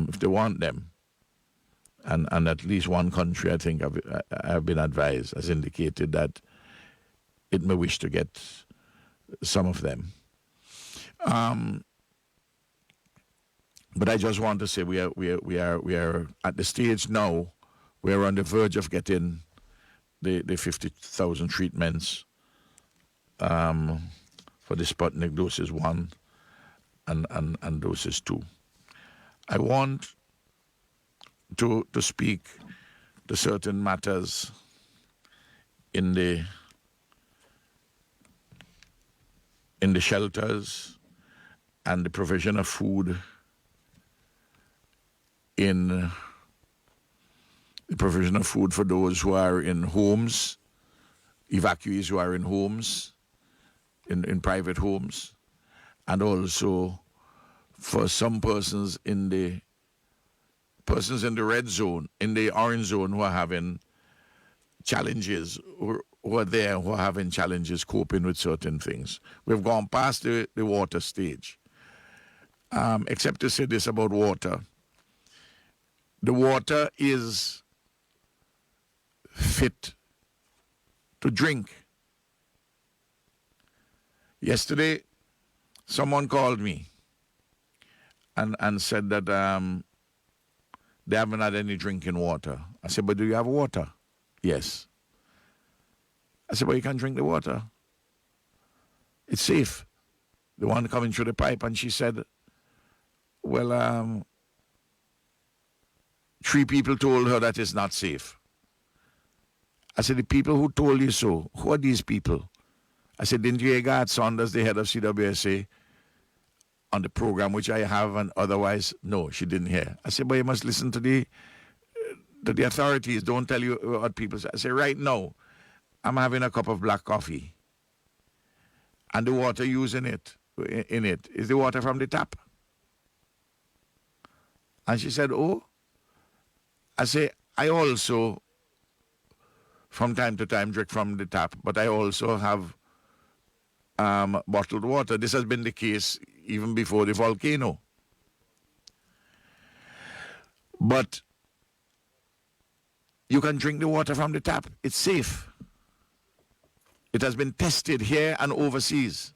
if they want them. And at least one country, I think, I've been advised, has indicated that it may wish to get some of them. But I just want to say we are at the stage now. We are on the verge of getting the 50,000 treatments for the Sputnik doses 1 and doses 2. I want to speak to certain matters in the shelters and the provision of food, in the provision of food for those who are in homes, evacuees who are in homes, in private homes, and also for some persons in the red zone, in the orange zone, who are having challenges, who are there, who are having challenges coping with certain things. We've gone past the water stage. Except to say this about water. The water is fit to drink. Yesterday, someone called me and said that they haven't had any drinking water. I said, but do you have water? Yes. I said, but you can drink the water. It's safe. The one coming through the pipe. And she said, well, 3 people told her that it's not safe. I said, the people who told you so, who are these people? I said, didn't you hear Garth Saunders, the head of CWSA, on the program which I have, and otherwise, no, she didn't hear. I said, but you must listen to the authorities. Don't tell you what people say. I say, right now, I'm having a cup of black coffee, and the water used in it is the water from the tap. And she said, oh. I say, I also, from time to time, drink from the tap, but I also have bottled water. This has been the case even before the volcano. But you can drink the water from the tap. It's safe. It has been tested here and overseas.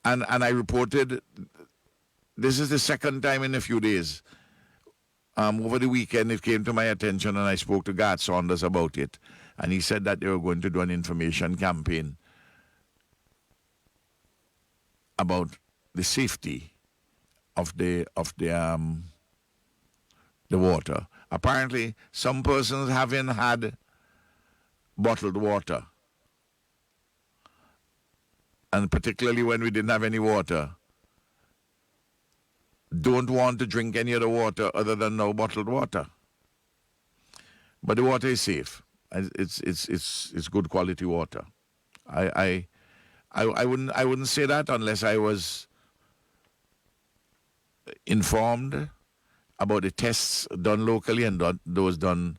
And I reported, this is the second time in a few days. Over the weekend, it came to my attention, and I spoke to Garth Saunders about it. And he said that they were going to do an information campaign about the safety of the water. Apparently, some persons haven't had bottled water, and particularly when we didn't have any water, don't want to drink any other water other than no bottled water. But the water is safe. It's good quality water. I wouldn't say that unless I was informed about the tests done locally and those done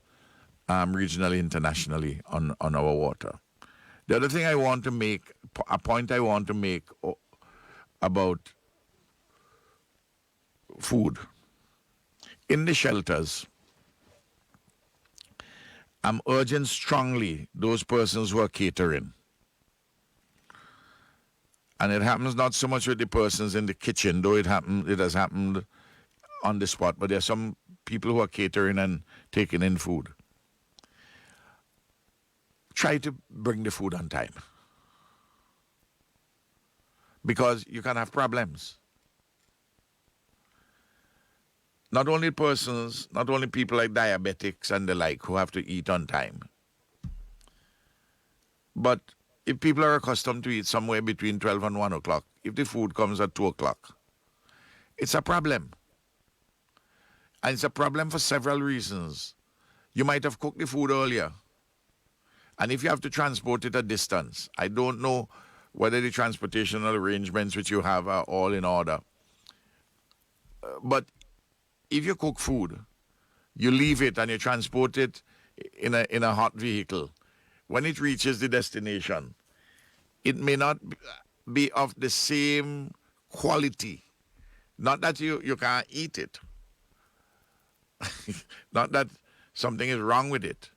regionally, internationally on our water. The other thing I want to make, a point I want to make about food. In the shelters, I'm urging strongly those persons who are catering. And it happens not so much with the persons in the kitchen, though it has happened on the spot, but there are some people who are catering and taking in food. Try to bring the food on time, because you can have problems. Not only people like diabetics and the like who have to eat on time, but if people are accustomed to eat somewhere between 12 and 1 o'clock, if the food comes at 2 o'clock, it's a problem. And it's a problem for several reasons. You might have cooked the food earlier, and if you have to transport it a distance, I don't know whether the transportational arrangements which you have are all in order. But if you cook food, you leave it and you transport it in a hot vehicle. When it reaches the destination, it may not be of the same quality. Not that you can't eat it. Not that something is wrong with it.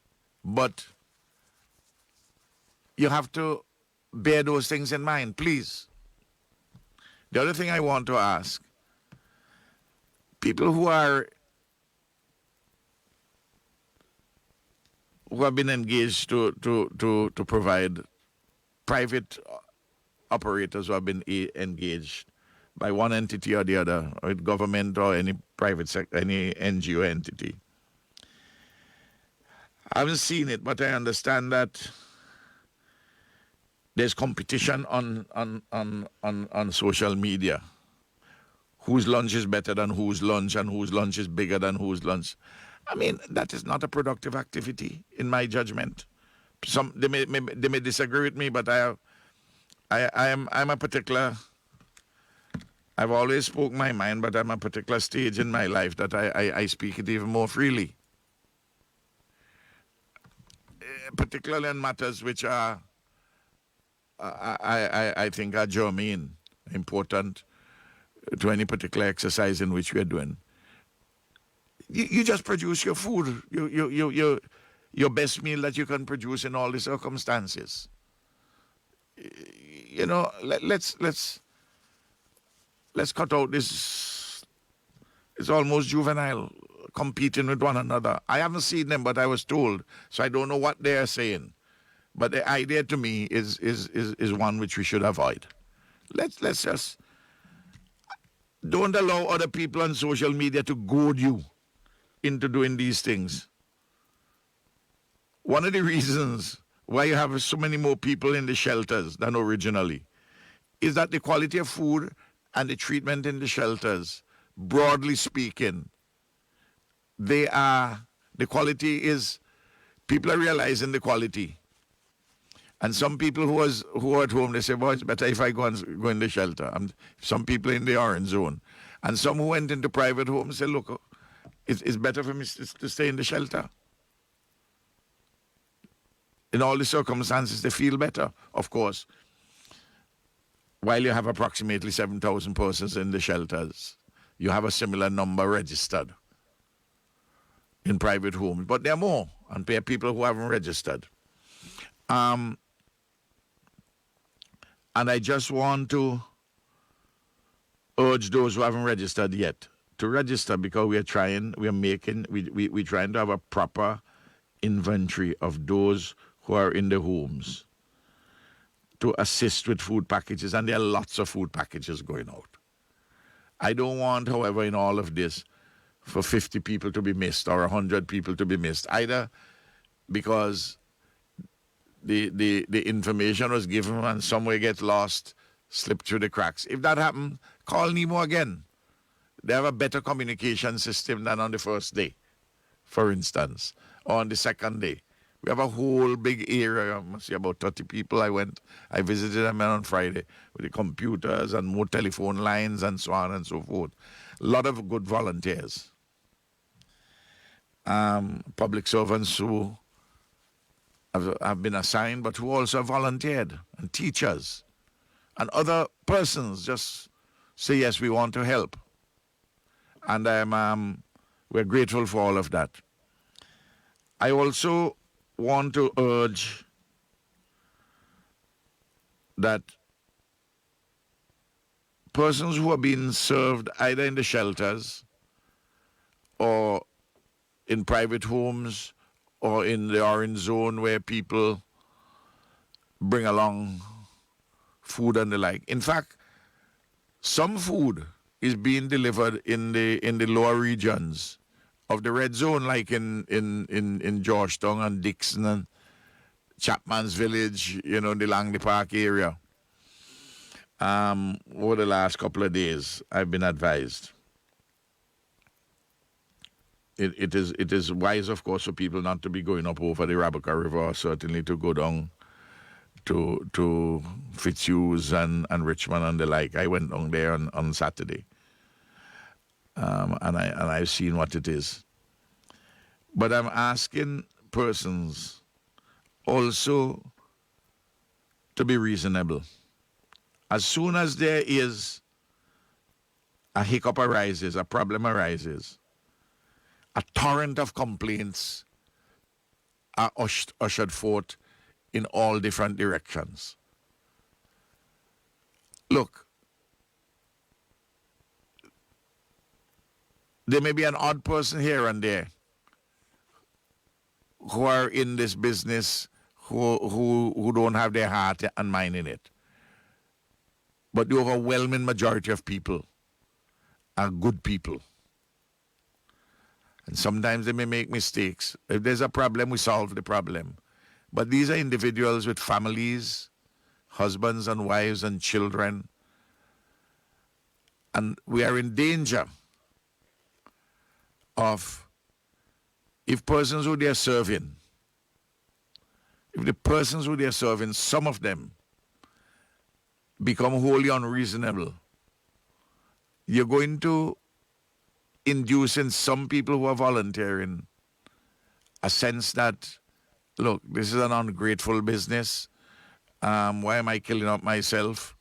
But you have to bear those things in mind, please. The other thing I want to ask, people who have been engaged to provide, private operators who have been engaged by one entity or the other, or government or any private sector, any NGO entity. I haven't seen it, but I understand that there's competition on social media. Whose lunch is better than whose lunch, and whose lunch is bigger than whose lunch. I mean, that is not a productive activity, in my judgment. They may disagree with me, but I'm a particular. I've always spoke my mind, but I'm a particular stage in my life that I speak it even more freely. Particularly in matters which are, I think are germane, important to any particular exercise in which we are doing. You just produce your food, your best meal that you can produce in all the circumstances. You know, let's cut out this. It's almost juvenile competing with one another. I haven't seen them, but I was told, so I don't know what they are saying. But the idea to me is one which we should avoid. Let's just don't allow other people on social media to goad you into doing these things. One of the reasons why you have so many more people in the shelters than originally is that the quality of food and the treatment in the shelters, broadly speaking, the quality is, people are realizing the quality. And some people who are at home, they say, well, it's better if I go in the shelter. And some people in the orange zone. And some who went into private homes say, look, it's better for me to stay in the shelter. In all the circumstances, they feel better, of course. While you have approximately 7,000 persons in the shelters, you have a similar number registered in private homes. But there are more, and there are people who haven't registered. And I just want to urge those who haven't registered yet to register, because we're trying to have a proper inventory of those who are in the homes to assist with food packages, and there are lots of food packages going out. I don't want, however, in all of this, for 50 people to be missed or 100 people to be missed, either because the information was given and somewhere gets lost, slipped through the cracks. If that happened, call Nemo again. They have a better communication system than on the first day, for instance, or on the second day. We have a whole big area, I must say about 30 people. I visited them on Friday with the computers and more telephone lines and so on and so forth. A lot of good volunteers. Public servants who have been assigned, but who also volunteered, and teachers and other persons just say, yes, we want to help. And we're grateful for all of that. I also want to urge that persons who are being served either in the shelters or in private homes or in the orange zone where people bring along food and the like. In fact, some food is being delivered in the lower regions of the red zone, like in Georgetown and Dixon and Chapman's Village, the Langley Park area. Over the last couple of days, I've been advised. It is wise, of course, for people not to be going up over the Rabaca River, or certainly to go down to Fitzhughes and Richmond and the like. I went down there on Saturday, and I've seen what it is. But I'm asking persons also to be reasonable. As soon as there is a hiccup arises, a problem arises, a torrent of complaints are ushered forth in all different directions. Look, there may be an odd person here and there who are in this business who don't have their heart and mind in it. But the overwhelming majority of people are good people. And sometimes they may make mistakes. If there's a problem, we solve the problem. But these are individuals with families, husbands and wives and children. And we are in danger of, if the persons who they are serving, some of them become wholly unreasonable, you're going to induce in some people who are volunteering a sense that, look, this is an ungrateful business. Why am I killing up myself?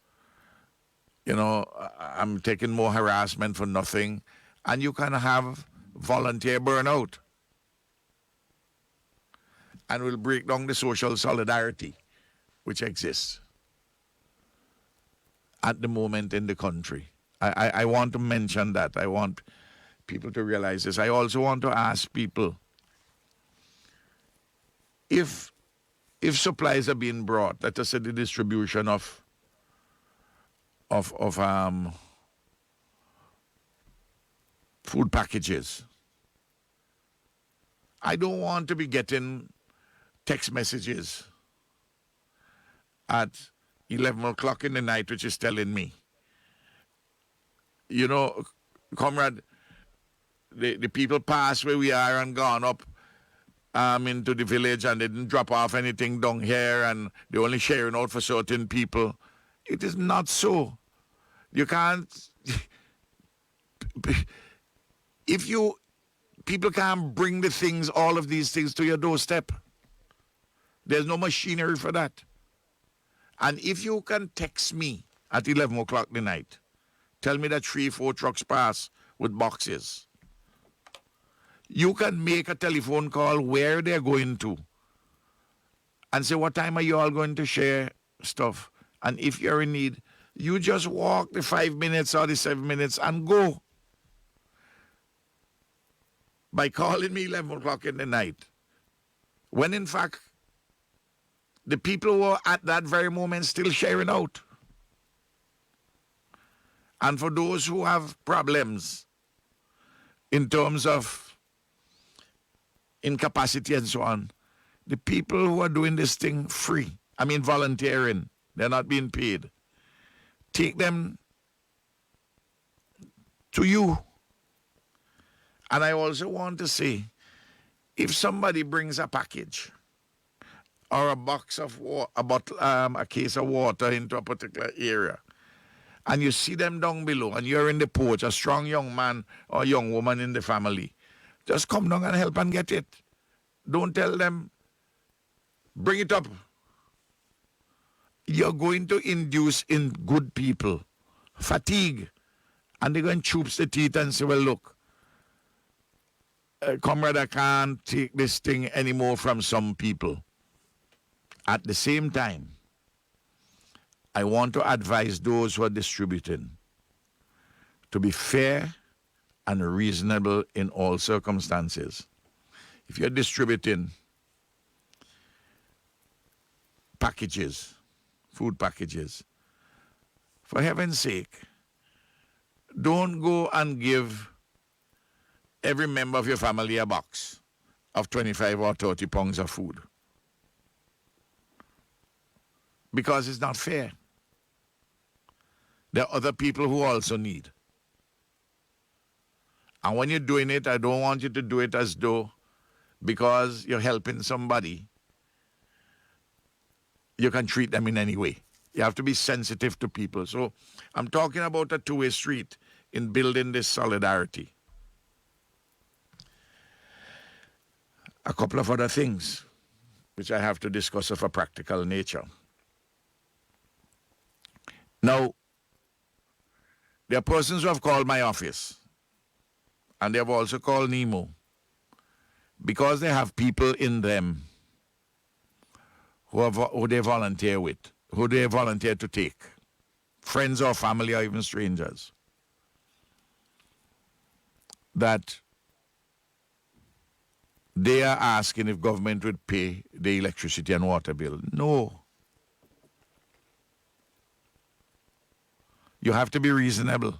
I'm taking more harassment for nothing. And you can have volunteer burnout. And will break down the social solidarity which exists at the moment in the country. I want to mention that. I want people to realize this. I also want to ask people, if supplies are being brought, let us say the distribution of food packages, I don't want to be getting text messages at 11 o'clock in the night, which is telling me, comrade, the people pass where we are and gone up into the village and they didn't drop off anything down here and they're only sharing out for certain people. It is not so. You can't... People can't bring all of these things to your doorstep. There's no machinery for that. And if you can text me at 11 o'clock the night, tell me that 3-4 trucks pass with boxes. You can make a telephone call where they're going to and say, what time are you all going to share stuff? And if you're in need, you just walk the 5 minutes or the 7 minutes and go. By calling me 11 o'clock in the night, when in fact, the people were at that very moment still sharing out. And for those who have problems in terms of incapacity and so on, the people who are doing this thing volunteering, they're not being paid, take them to you. And I also want to say, if somebody brings a package or a box of a case of water into a particular area, and you see them down below, and you're in the porch, a strong young man or young woman in the family, just come down and help and get it. Don't tell them, bring it up. You're going to induce in good people fatigue. And they're going to choose the teeth and say, well, look, comrade, I can't take this thing anymore from some people. At the same time, I want to advise those who are distributing to be fair and reasonable in all circumstances. If you're distributing packages, food packages, for heaven's sake, don't go and give every member of your family a box of 25 or 30 pounds of food. Because it's not fair. There are other people who also need. And when you're doing it, I don't want you to do it as though because you're helping somebody, you can treat them in any way. You have to be sensitive to people. So I'm talking about a two-way street in building this solidarity. A couple of other things which I have to discuss of a practical nature. Now, there are persons who have called my office, and they have also called Nemo, because they have people in them who they volunteer with, who they volunteer to take, friends or family or even strangers, that they are asking if government would pay the electricity and water bill. No. You have to be reasonable.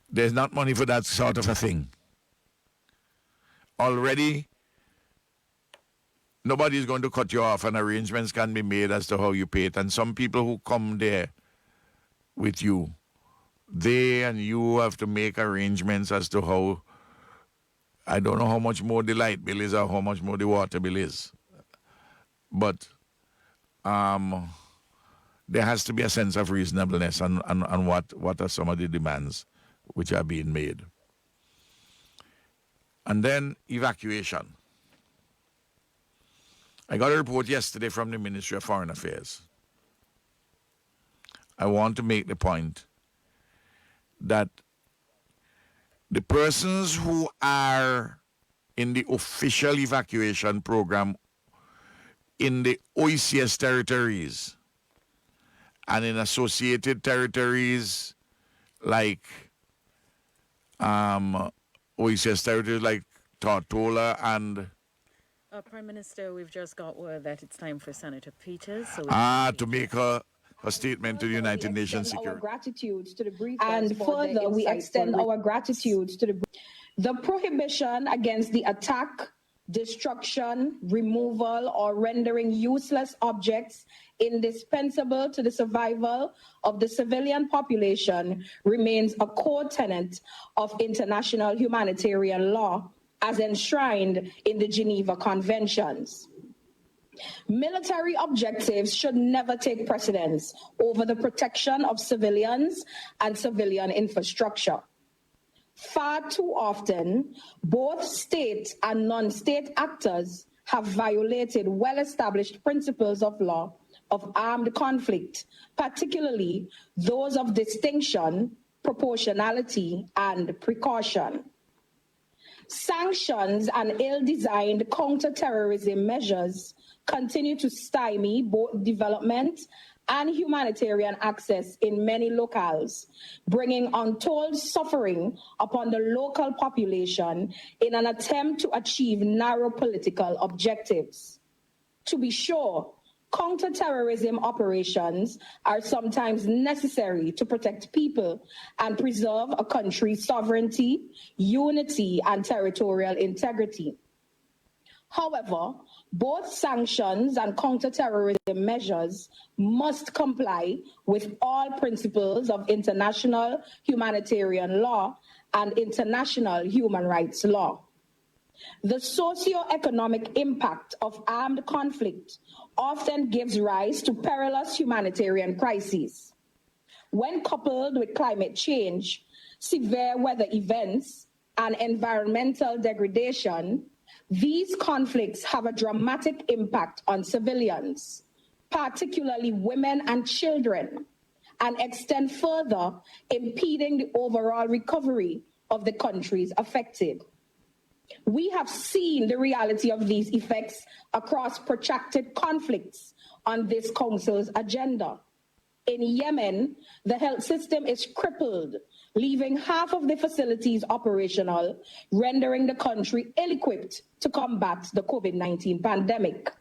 There's not money for that sort of a thing. Already, nobody is going to cut you off, and arrangements can be made as to how you pay it. And some people who come there with you, they and you have to make arrangements as to how, I don't know how much more the light bill is or how much more the water bill is. But there has to be a sense of reasonableness on what are some of the demands which are being made. And then evacuation. I got a report yesterday from the Ministry of Foreign Affairs. I want to make the point that the persons who are in the official evacuation program in the OECS territories and in associated territories like OECS territories like Tortola and... Prime Minister, we've just got word that it's time for Senator Peters. So to make her statement to the United Nations Security. And further, we extend our gratitude to the prohibition against the attack destruction, removal, or rendering useless objects indispensable to the survival of the civilian population remains a core tenet of international humanitarian law as enshrined in the Geneva Conventions. Military objectives should never take precedence over the protection of civilians and civilian infrastructure. Far too often, both state and non-state actors have violated well-established principles of law of armed conflict, particularly those of distinction, proportionality, and precaution. Sanctions and ill-designed counter-terrorism measures continue to stymie both development and humanitarian access in many locales, bringing untold suffering upon the local population in an attempt to achieve narrow political objectives. To be sure, counter-terrorism operations are sometimes necessary to protect people and preserve a country's sovereignty, unity, and territorial integrity. However, both sanctions and counter-terrorism measures must comply with all principles of international humanitarian law and international human rights law. The socio-economic impact of armed conflict often gives rise to perilous humanitarian crises. When coupled with climate change, severe weather events, and environmental degradation, these conflicts have a dramatic impact on civilians, particularly women and children, and extend further, impeding the overall recovery of the countries affected. We have seen the reality of these effects across protracted conflicts on this Council's agenda. In Yemen, the health system is crippled, leaving half of the facilities operational, rendering the country ill-equipped to combat the COVID-19 pandemic.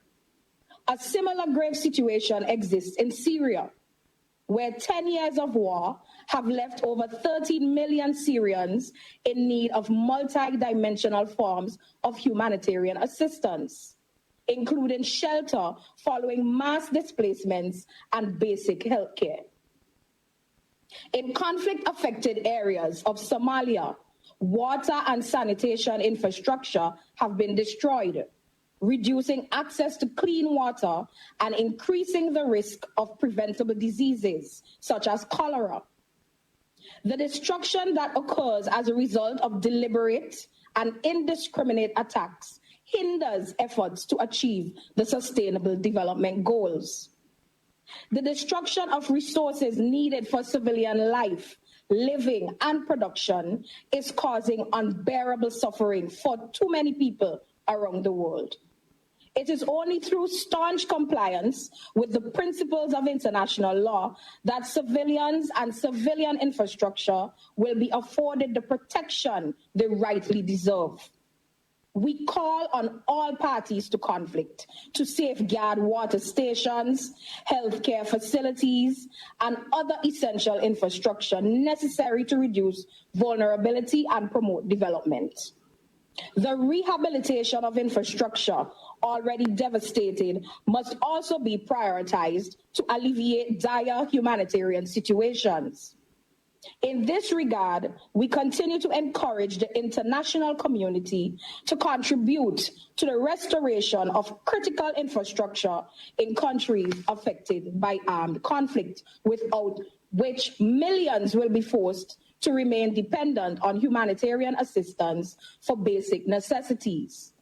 A similar grave situation exists in Syria, where 10 years of war have left over 13 million Syrians in need of multi-dimensional forms of humanitarian assistance, including shelter following mass displacements and basic health care. In conflict-affected areas of Somalia, water and sanitation infrastructure have been destroyed, reducing access to clean water and increasing the risk of preventable diseases such as cholera. The destruction that occurs as a result of deliberate and indiscriminate attacks hinders efforts to achieve the Sustainable Development Goals. The destruction of resources needed for civilian life, living, and production is causing unbearable suffering for too many people around the world. It is only through staunch compliance with the principles of international law that civilians and civilian infrastructure will be afforded the protection they rightly deserve. We call on all parties to conflict to safeguard water stations, healthcare facilities, and other essential infrastructure necessary to reduce vulnerability and promote development. The rehabilitation of infrastructure already devastated must also be prioritized to alleviate dire humanitarian situations. In this regard, we continue to encourage the international community to contribute to the restoration of critical infrastructure in countries affected by armed conflict, without which millions will be forced to remain dependent on humanitarian assistance for basic necessities.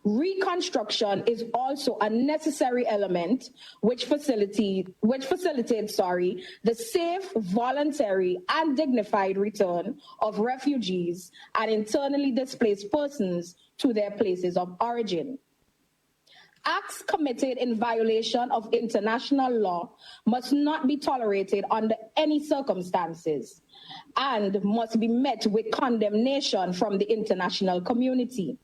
Reconstruction is also a necessary element which facilitates the safe, voluntary, and dignified return of refugees and internally displaced persons to their places of origin. Acts committed in violation of international law must not be tolerated under any circumstances and must be met with condemnation from the international community.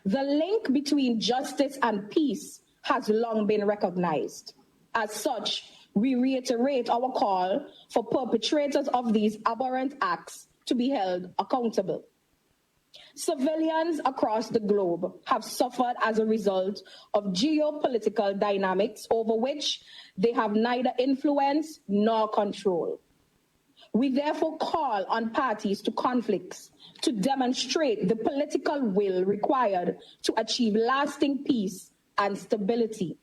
The link between justice and peace has long been recognized. As such, we reiterate our call for perpetrators of these abhorrent acts to be held accountable. Civilians across the globe have suffered as a result of geopolitical dynamics over which they have neither influence nor control. We therefore call on parties to conflicts to demonstrate the political will required to achieve lasting peace and stability.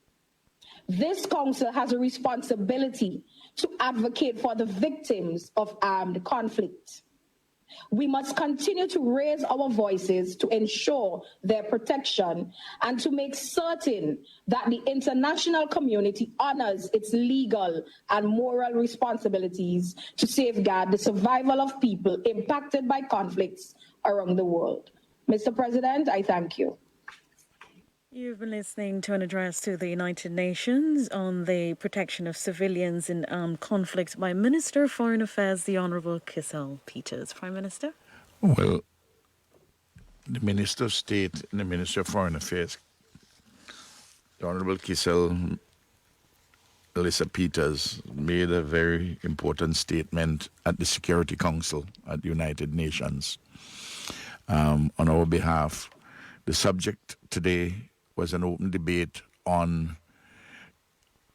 This Council has a responsibility to advocate for the victims of armed conflict. We must continue to raise our voices to ensure their protection and to make certain that the international community honors its legal and moral responsibilities to safeguard the survival of people impacted by conflicts around the world. Mr. President, I thank you. You've been listening to an address to the United Nations on the protection of civilians in armed conflict by Minister of Foreign Affairs, the Honourable Kissel Peters. Prime Minister? Well, the Minister of State and the Minister of Foreign Affairs, the Honourable Kissel Alyssa Peters, made a very important statement at the Security Council at the United Nations on our behalf. The subject today was an open debate on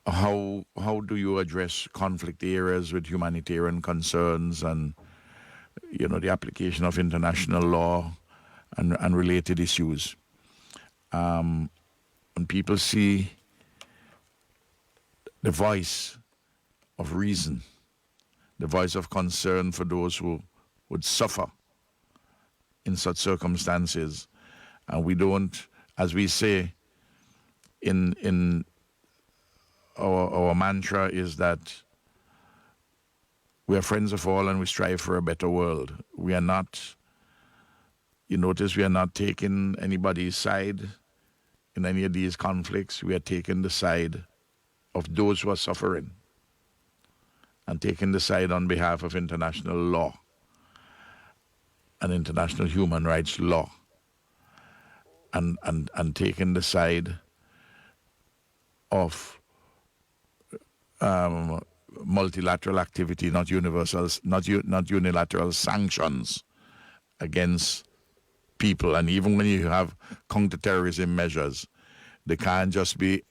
how do you address conflict areas with humanitarian concerns and, you know, the application of international law and related issues. When people see the voice of reason, the voice of concern for those who would suffer in such circumstances, and we don't, as we say in our mantra, is that we are friends of all and we strive for a better world. We are not, you notice we are not taking anybody's side in any of these conflicts. We are taking the side of those who are suffering and taking the side on behalf of international law and international human rights law. And taking the side of multilateral activity, not unilateral sanctions against people. And even when you have counterterrorism measures, they can't just be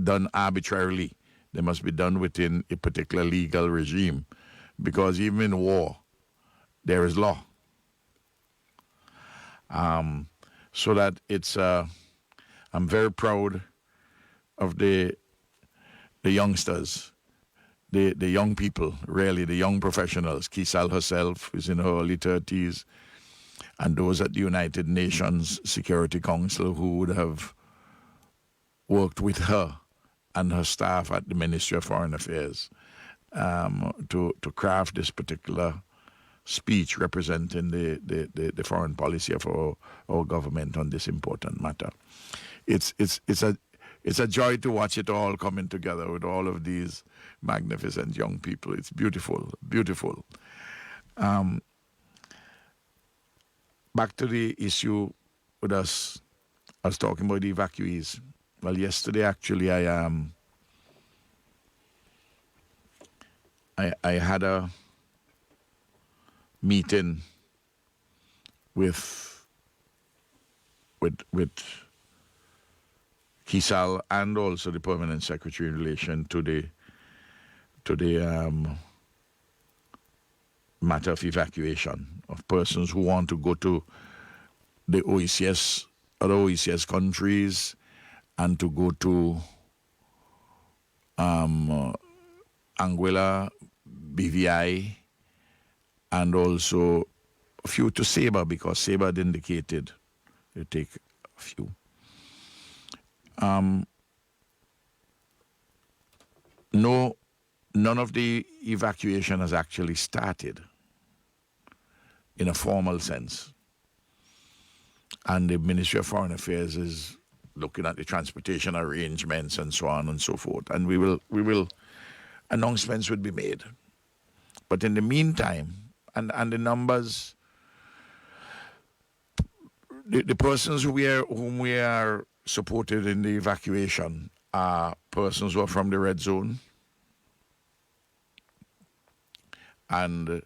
done arbitrarily. They must be done within a particular legal regime, because even in war, there is law. So that it's, I'm very proud of the youngsters, the young people, really, the young professionals. Kisal herself is in her early 30s, and those at the United Nations Security Council who would have worked with her and her staff at the Ministry of Foreign Affairs to craft this particular speech representing the foreign policy of our government on this important matter. It's a joy to watch it all coming together with all of these magnificent young people. It's beautiful, beautiful. Back to the issue with us. I was talking about the evacuees. Well, yesterday actually I had a meeting with Kisal and also the Permanent Secretary in relation to the matter of evacuation of persons who want to go to the OECS, other OECS countries, and to go to Anguilla, BVI, and also a few to Sabre, because Sabre had indicated they take a few. None of the evacuation has actually started in a formal sense. And the Ministry of Foreign Affairs is looking at the transportation arrangements and so on and so forth. And we will announcements would be made. But in the meantime, and the numbers, the persons whom we are supported in the evacuation are persons who are from the red zone and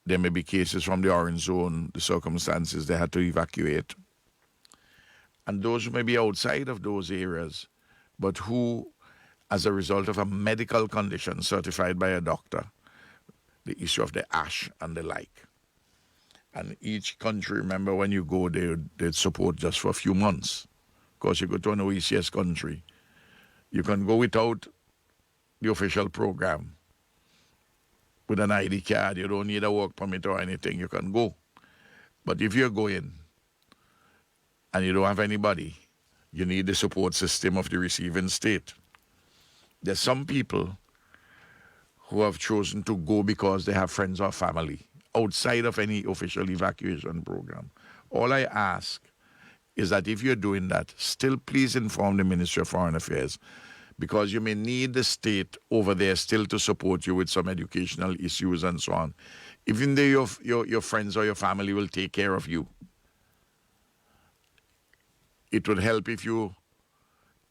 there may be cases from the orange zone, the circumstances they had to evacuate. And those who may be outside of those areas, but who, as a result of a medical condition certified by a doctor, the issue of the ash and the like. And each country, remember, when you go, they'd support just for a few months. Of course, you go to an OECS country, you can go without the official program. With an ID card, you don't need a work permit or anything, you can go. But if you're going and you don't have anybody, you need the support system of the receiving state. There's some people who have chosen to go because they have friends or family outside of any official evacuation program. All I ask is that if you're doing that, still please inform the Ministry of Foreign Affairs, because you may need the state over there still to support you with some educational issues and so on. Even though your friends or your family will take care of you, it would help if you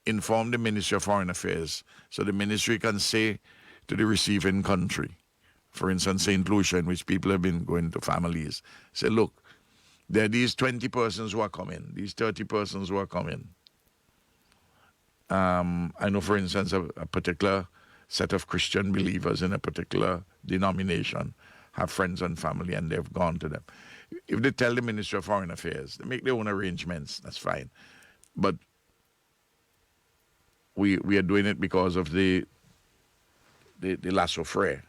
inform the Ministry of Foreign Affairs so the ministry can say to the receiving country, for instance, St. Lucia, in which people have been going to families, say, look, there are these 20 persons who are coming, these 30 persons who are coming. I know, for instance, a particular set of Christian believers in a particular denomination have friends and family, and they've gone to them. If they tell the Ministry of Foreign Affairs, they make their own arrangements, that's fine. But we are doing it because of the La Soufriere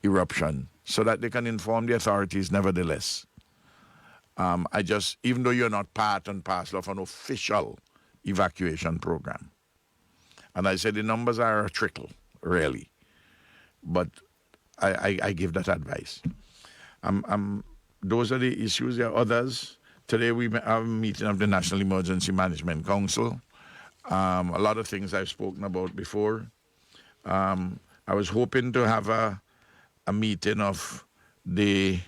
eruption, so that they can inform the authorities nevertheless. Even though you're not part and parcel of an official evacuation program. And I said the numbers are a trickle, really. But I give that advice. Those are the issues. There are others. Today we have a meeting of the National Emergency Management Council. A lot of things I've spoken about before. I was hoping to have a meeting of the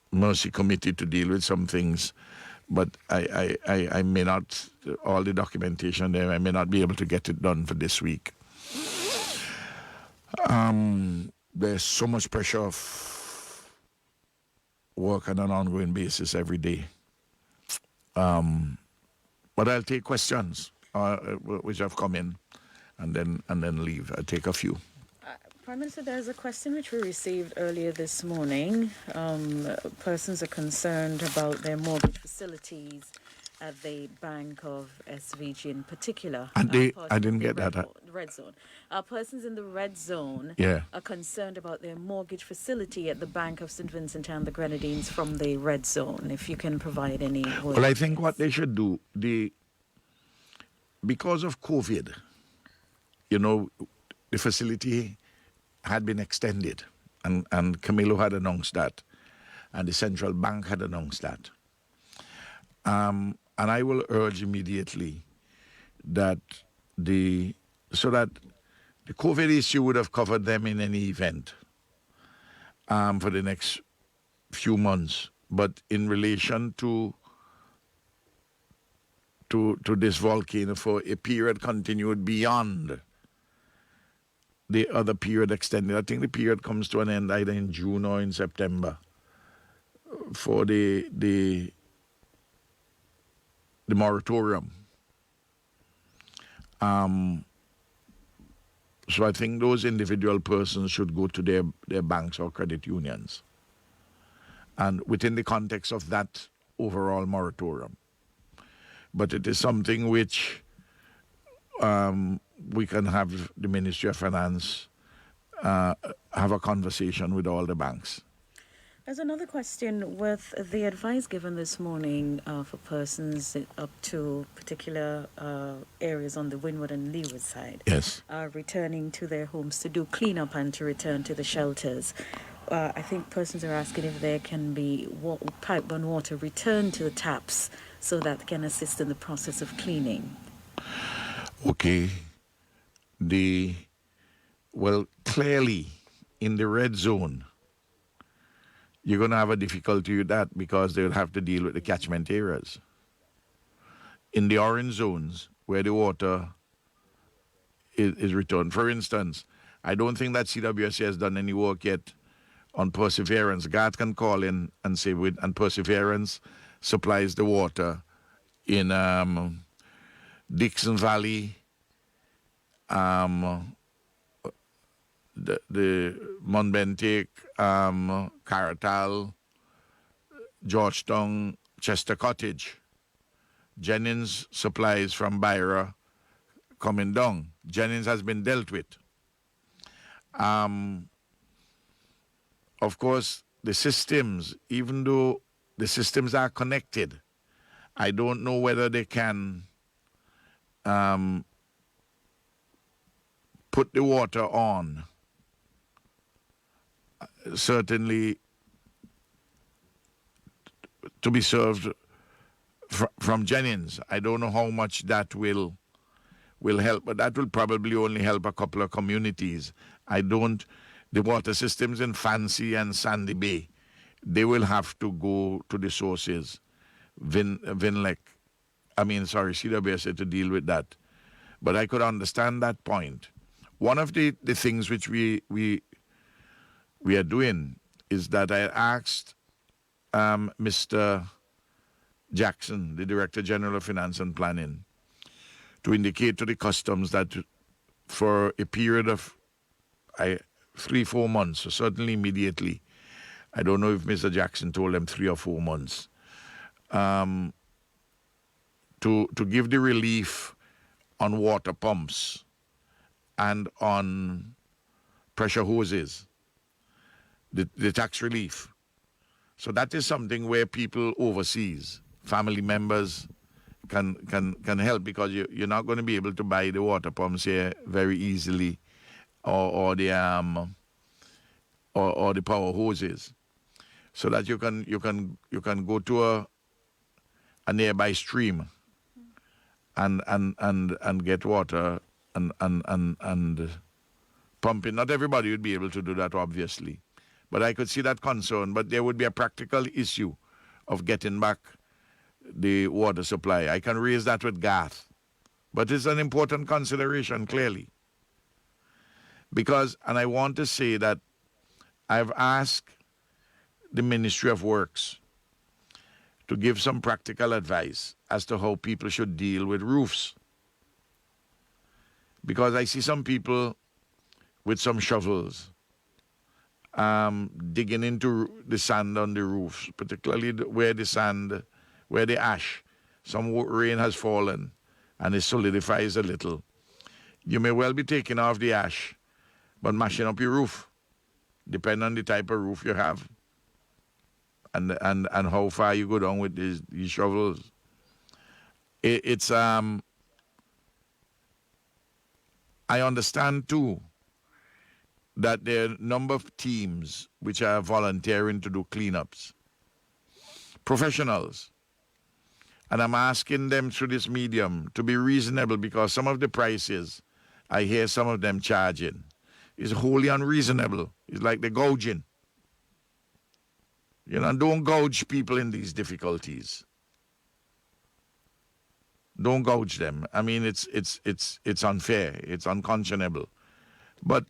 Mercy Committee to deal with some things, but I may not, all the documentation there, I may not be able to get it done for this week. There's so much pressure of work on an ongoing basis every day. But I'll take questions which have come in and then leave. I'll take a few. Prime Minister, there's a question which we received earlier this morning. Persons are concerned about their mortgage facilities at the Bank of SVG in particular. And I didn't get that. Red zone. Persons in the red zone are concerned about their mortgage facility at the Bank of St. Vincent and the Grenadines from the red zone. If you can provide any words. Well, I think what they should do, because of COVID, the facility had been extended, and Camilo had announced that, and the central bank had announced that. And I will urge immediately that the COVID issue would have covered them in any event for the next few months. But in relation to this volcano, for a period continued beyond the other period extended. I think the period comes to an end either in June or in September for the moratorium. So I think those individual persons should go to their banks or credit unions, and within the context of that overall moratorium. But it is something which we can have the Ministry of Finance have a conversation with all the banks. There's another question with the advice given this morning for persons up to particular areas on the Windward and Leeward side. Yes. Returning to their homes to do cleanup and to return to the shelters. I think persons are asking if there can be pipe-borne water returned to the taps so that can assist in the process of cleaning. Okay. Clearly, in the red zone, you're going to have a difficulty with that because they'll have to deal with the catchment areas. In the orange zones, where the water is returned. For instance, I don't think that CWSA has done any work yet on Perseverance. God can call in and say, and Perseverance supplies the water in Dixon Valley, the Monbentic, Caratal, Georgetown, Chester Cottage. Jennings supplies from Byra coming down. Jennings has been dealt with. Of course, the systems, even though the systems are connected, I don't know whether they can put the water on. Certainly to be served from Jennings. I don't know how much that will help, but that will probably only help a couple of communities. The water systems in Fancy and Sandy Bay, they will have to go to the sources. CWSA to deal with that. But I could understand that point. One of the things which we are doing is that I asked Mr. Jackson, the Director General of Finance and Planning, to indicate to the customs that for a period of 3-4 months, so certainly immediately, I don't know if Mr. Jackson told them 3 or 4 months, to give the relief on water pumps and on pressure hoses, the tax relief. So that is something where people overseas, family members, can help, because you're not going to be able to buy the water pumps here very easily, or the power hoses, so that you can go to a nearby stream and get water and pump it. Not everybody would be able to do that, obviously, but I could see that concern. But there would be a practical issue of getting back the water supply. I can raise that with Garth, but it's an important consideration, clearly, because, and I want to say that I've asked the Ministry of Works to give some practical advice as to how people should deal with roofs, because I see some people with some shovels digging into the sand on the roofs, particularly where the ash, some rain has fallen and it solidifies a little. You may well be taking off the ash, but mashing up your roof, depending on the type of roof you have and how far you go down with these shovels. I understand too that there are a number of teams which are volunteering to do cleanups, professionals. And I'm asking them through this medium to be reasonable, because some of the prices I hear some of them charging is wholly unreasonable. It's like they're gouging. Don't gouge people in these difficulties. Don't gouge them. I mean, it's unfair. It's unconscionable. But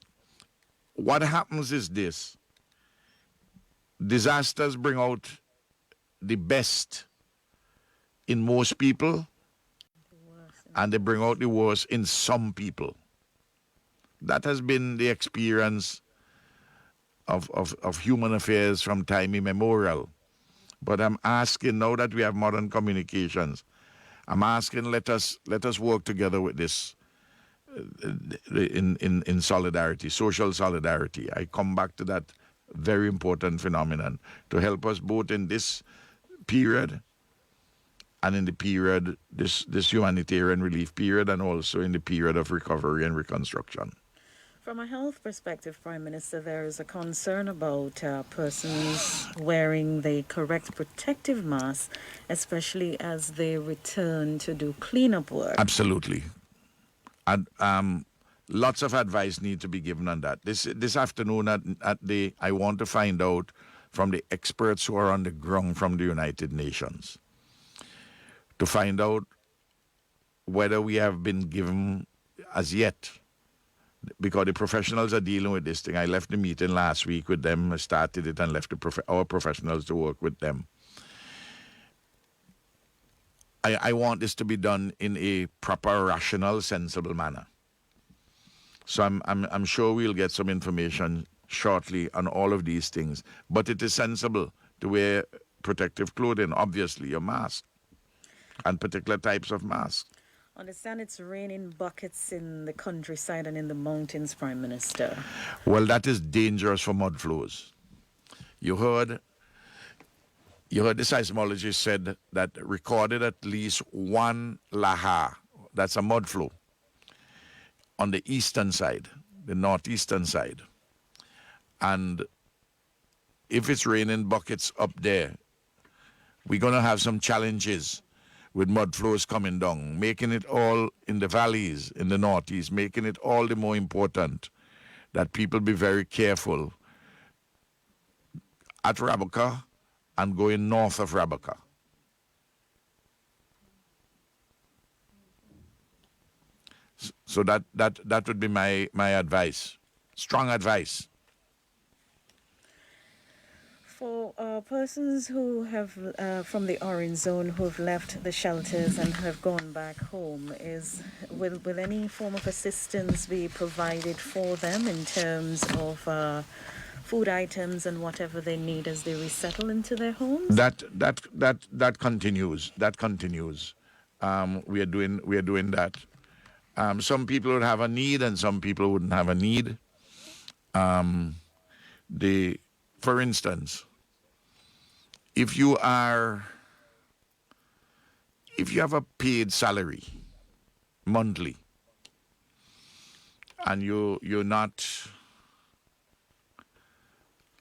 what happens is this: disasters bring out the best in most people, and they bring out the worst in some people. That has been the experience of human affairs from time immemorial. But I'm asking, now that we have modern communications, I'm asking, let us work together with this in solidarity, social solidarity. I come back to that very important phenomenon to help us both in this period and in the period, this humanitarian relief period, and also in the period of recovery and reconstruction. From a health perspective, Prime Minister, there is a concern about persons wearing the correct protective mask, especially as they return to do cleanup work. Absolutely. And lots of advice need to be given on that. This afternoon I want to find out from the experts who are on the ground from the United Nations, to find out whether we have been given as yet because the professionals are dealing with this thing. I left the meeting last week with them, I started it and left our professionals to work with them. I want this to be done in a proper, rational, sensible manner. So I'm sure we'll get some information shortly on all of these things. But it is sensible to wear protective clothing, obviously, your mask, and particular types of masks. Understand it's raining buckets in the countryside and in the mountains, Prime Minister. Well, that is dangerous for mud flows. You heard the seismologist said that recorded at least one laha, that's a mud flow, on the eastern side, the northeastern side. And if it's raining buckets up there, we're going to have some challenges with mud flows coming down, making it all in the valleys in the northeast, making it all the more important that people be very careful at Raboka and going north of Raboka. So that would be my advice, strong advice. For persons who have, from the orange zone, who have left the shelters and have gone back home, will any form of assistance be provided for them in terms of food items and whatever they need as they resettle into their homes? That continues. That continues. We are doing that. Some people would have a need, and some people wouldn't have a need. For instance, if you have a paid salary monthly, and you're not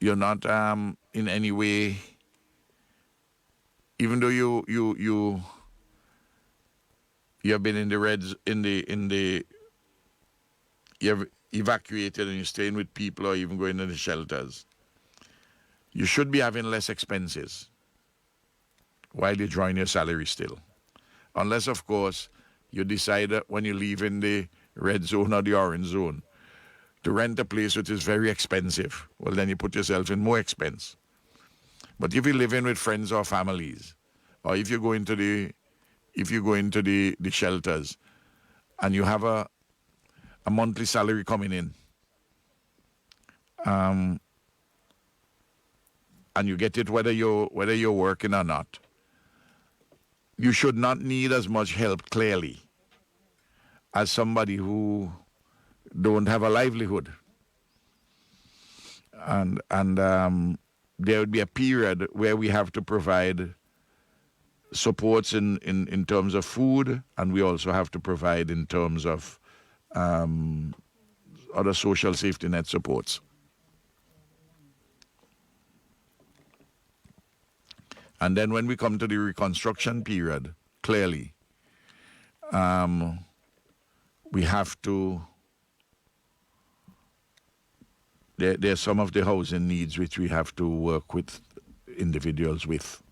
in any way, even though you have been in the reds you have evacuated and you're staying with people or even going to the shelters, you should be having less expenses while you're drawing your salary still. Unless, of course, you decide that when you leave in the red zone or the orange zone to rent a place which is very expensive, well, then you put yourself in more expense. But if you live in with friends or families, or if you go into the shelters and you have a monthly salary coming in, and you get it whether you're working or not, you should not need as much help, clearly, as somebody who don't have a livelihood. And there would be a period where we have to provide supports in terms of food, and we also have to provide in terms of other social safety net supports. And then when we come to the reconstruction period, clearly, we have to, there's some of the housing needs which we have to work with individuals with.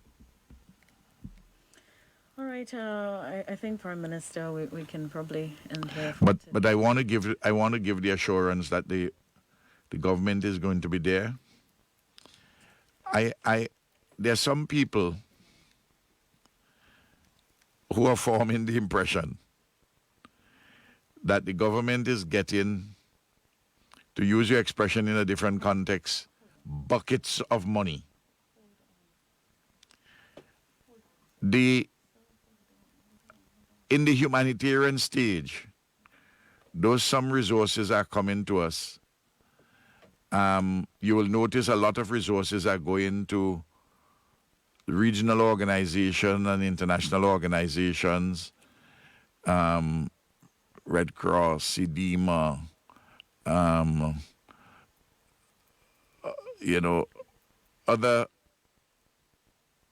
All right, I think, Prime Minister, we can probably end here. But I want to give the assurance that the government is going to be there. There are some people who are forming the impression that the government is getting, to use your expression in a different context, buckets of money. In the humanitarian stage, though some resources are coming to us, you will notice a lot of resources are going to regional organizations and international organizations, Red Cross, CDMA, other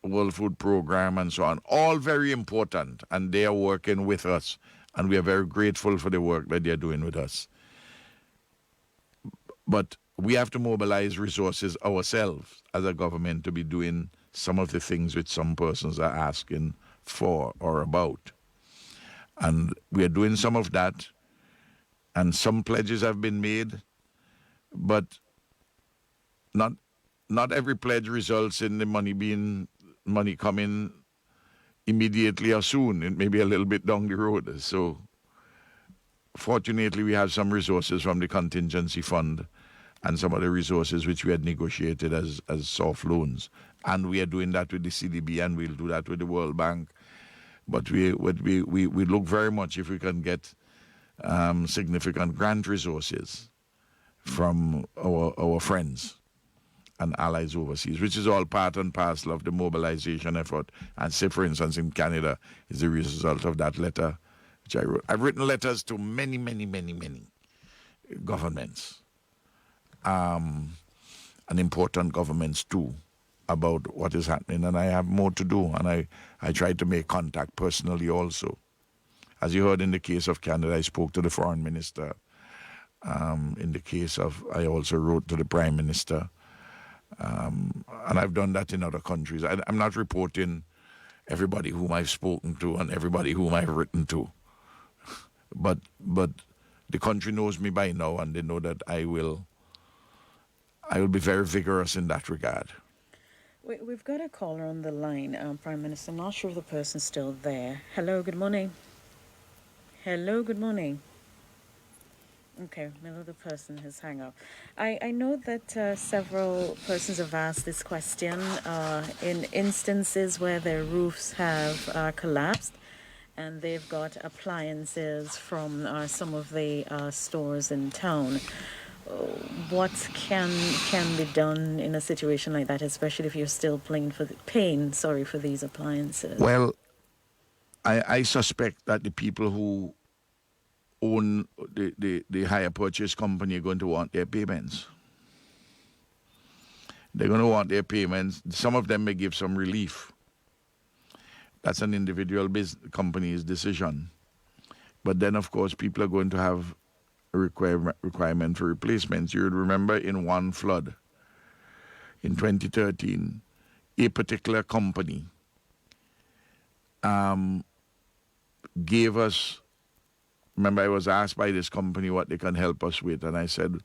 World Food Program and so on, all very important, and they are working with us, and we are very grateful for the work that they are doing with us. But we have to mobilize resources ourselves as a government to be doing some of the things which some persons are asking for or about. And we are doing some of that. and some pledges have been made, but not every pledge results in the money coming immediately or soon. It may be a little bit down the road. So fortunately, we have some resources from the contingency fund and some other resources which we had negotiated as soft loans. And we are doing that with the CDB, and we'll do that with the World Bank. But we look very much if we can get significant grant resources from our friends and allies overseas, which is all part and parcel of the mobilization effort. And say, for instance, in Canada, is the result of that letter which I wrote. I've written letters to many governments, and important governments too, about what is happening. And I have more to do, and I try to make contact personally also. As you heard in the case of Canada, I spoke to the foreign minister. In the case of, I also wrote to the prime minister. And I've done that in other countries. I'm not reporting everybody whom I've spoken to and everybody whom I've written to. But the country knows me by now, and they know that I will be very vigorous in that regard. We've got a caller on the line, Prime Minister. I'm not sure if the person's still there. Hello, good morning. Hello, good morning. Okay, maybe the person has hung up. I know that several persons have asked this question in instances where their roofs have collapsed and they've got appliances from some of the stores in town. What can be done in a situation like that, especially if you're still paying for these appliances? Well, I suspect that the people who own the hire purchase company are going to want their payments. They're going to want their payments. Some of them may give some relief. That's an individual company's decision. But then, of course, people are going to have a requirement for replacements. You would remember in one flood in 2013, a particular company gave us. Remember, I was asked by this company what they can help us with, and I said,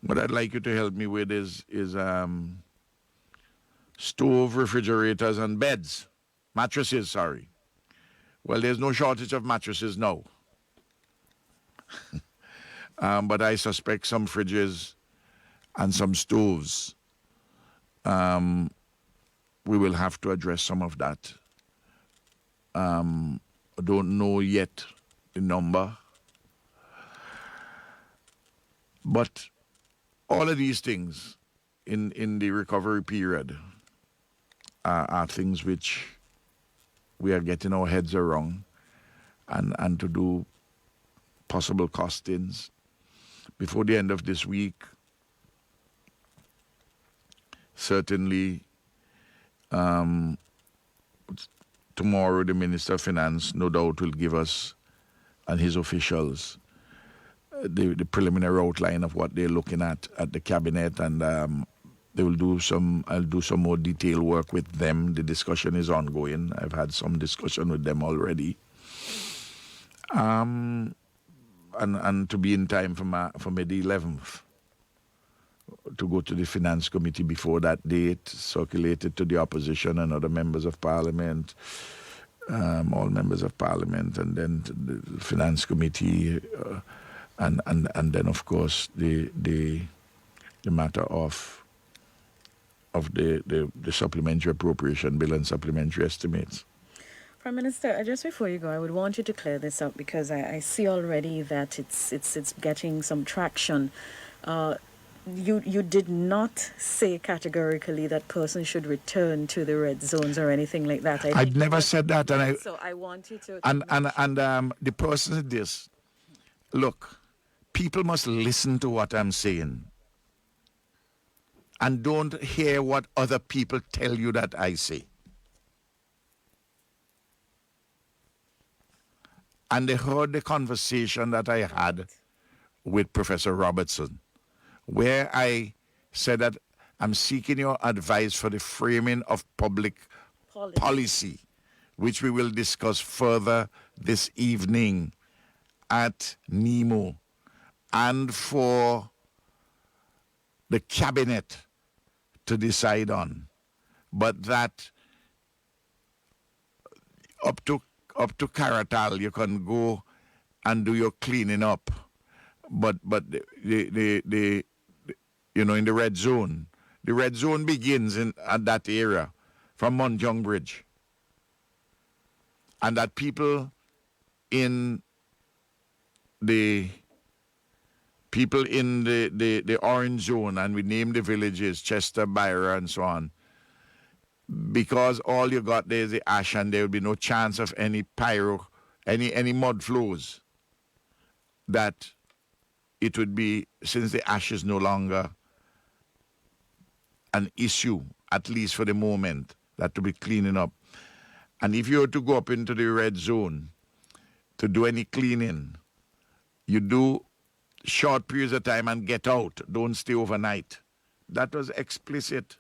what I'd like you to help me with is stove, refrigerators, and beds. Mattresses, sorry. Well, there's no shortage of mattresses now. But I suspect some fridges and some stoves. We will have to address some of that. I don't know yet the number. But all of these things in the recovery period are things which we are getting our heads around and to do possible costings. Before the end of this week, certainly tomorrow the Minister of Finance no doubt will give us and his officials the preliminary outline of what they're looking at the cabinet, and they will do I'll do some more detailed work with them. The discussion is ongoing. I've had some discussion with them already. And to be in time for May the 11th, to go to the Finance Committee before that date, circulated to the opposition and other members of Parliament, all members of Parliament, and then to the Finance Committee, and then of course the matter of the supplementary appropriation bill and supplementary estimates. Prime Minister, just before you go, I would want you to clear this up because I see already that it's getting some traction. You did not say categorically that persons should return to the red zones or anything like that. I've never said that, so I want you to. And the person said this. Look, people must listen to what I'm saying, and don't hear what other people tell you that I say. And they heard the conversation that I had with Professor Robertson, where I said that I'm seeking your advice for the framing of public policy, which we will discuss further this evening at NEMO, and for the cabinet to decide on, but that up to Caratal you can go and do your cleaning up, but the you know, in the red zone begins at that area from Mount Young Bridge, and that people in the orange zone, and we name the villages Chester, Byra, and so on, because all you got there is the ash, and there will be no chance of any any mud flows, that it would be, since the ash is no longer an issue, at least for the moment, that to be cleaning up. And if you were to go up into the red zone to do any cleaning, you do short periods of time and get out. Don't stay overnight. That was explicit.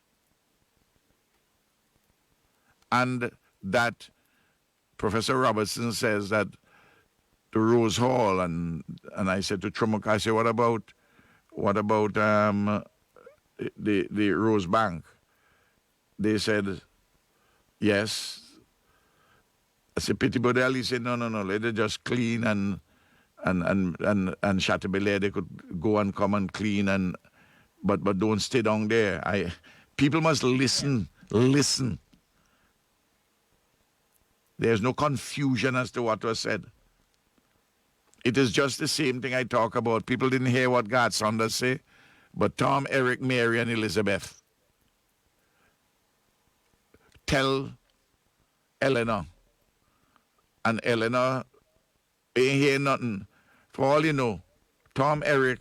And that Professor Robertson says that the Rose Hall, and I said to Trumuk, I said, what about the Rose Bank? They said, yes. I said, pity, but he said, no, let it just clean and Chateaubriand, they could go and come and clean, but don't stay down there. People must listen. There's no confusion as to what was said. It is just the same thing I talk about. People didn't hear what God Saunders say, but Tom, Eric, Mary, and Elizabeth tell Eleanor, and Eleanor ain't hear nothing. For all you know, Tom, Eric,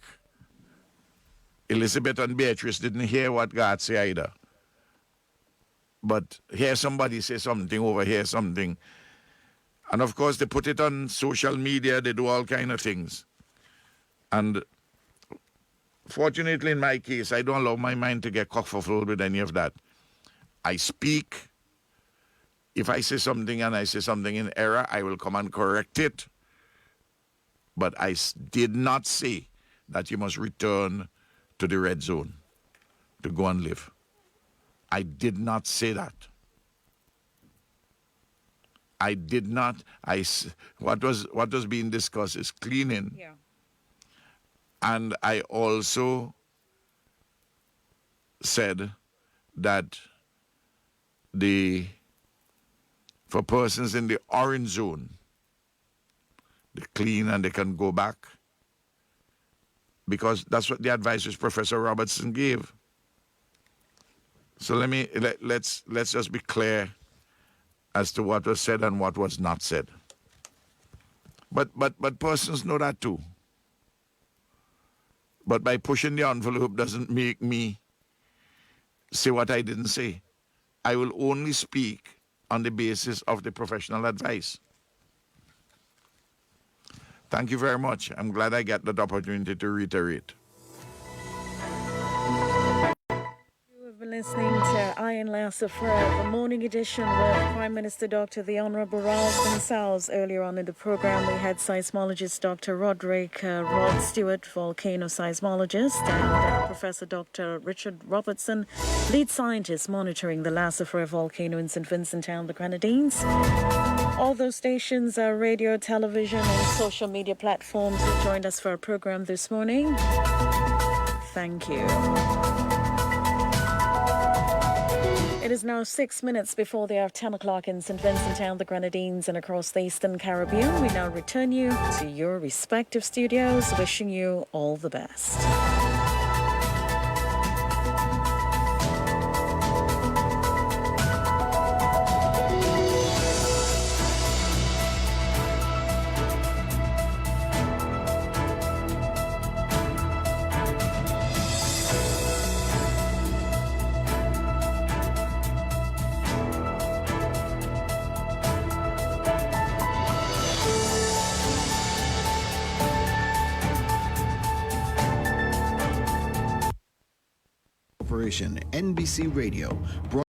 Elizabeth, and Beatrice didn't hear what God say either. But hear somebody say something, overhear something. And of course, they put it on social media, they do all kind of things. And fortunately, in my case, I don't allow my mind to get kerfuffled with any of that. I speak. If I say something and I say something in error, I will come and correct it. But I did not say that you must return to the red zone to go and live. I did not say that. I did not. What was being discussed is cleaning. Yeah. And I also said that for persons in the orange zone, they clean and they can go back, because that's what the advice which Professor Robertson gave. So let's just be clear as to what was said and what was not said. But persons know that too. But by pushing the envelope doesn't make me say what I didn't say. I will only speak on the basis of the professional advice. Thank you very much. I'm glad I got that opportunity to reiterate. You've been listening to Ian Soufriere, the morning edition with Prime Minister Dr. the Honorable Gonsalves. Earlier on in the program, we had seismologist Dr. Roderick, Rod Stewart, volcano seismologist, and Professor Dr. Richard Robertson, lead scientist monitoring the Soufriere volcano in St. Vincent and the Grenadines. All those stations, radio, television, and social media platforms who joined us for our program this morning. Thank you. It is now 6 minutes before the hour of 10 o'clock in St. Vincent and the Grenadines and across the Eastern Caribbean. We now return you to your respective studios, wishing you all the best. NBC Radio.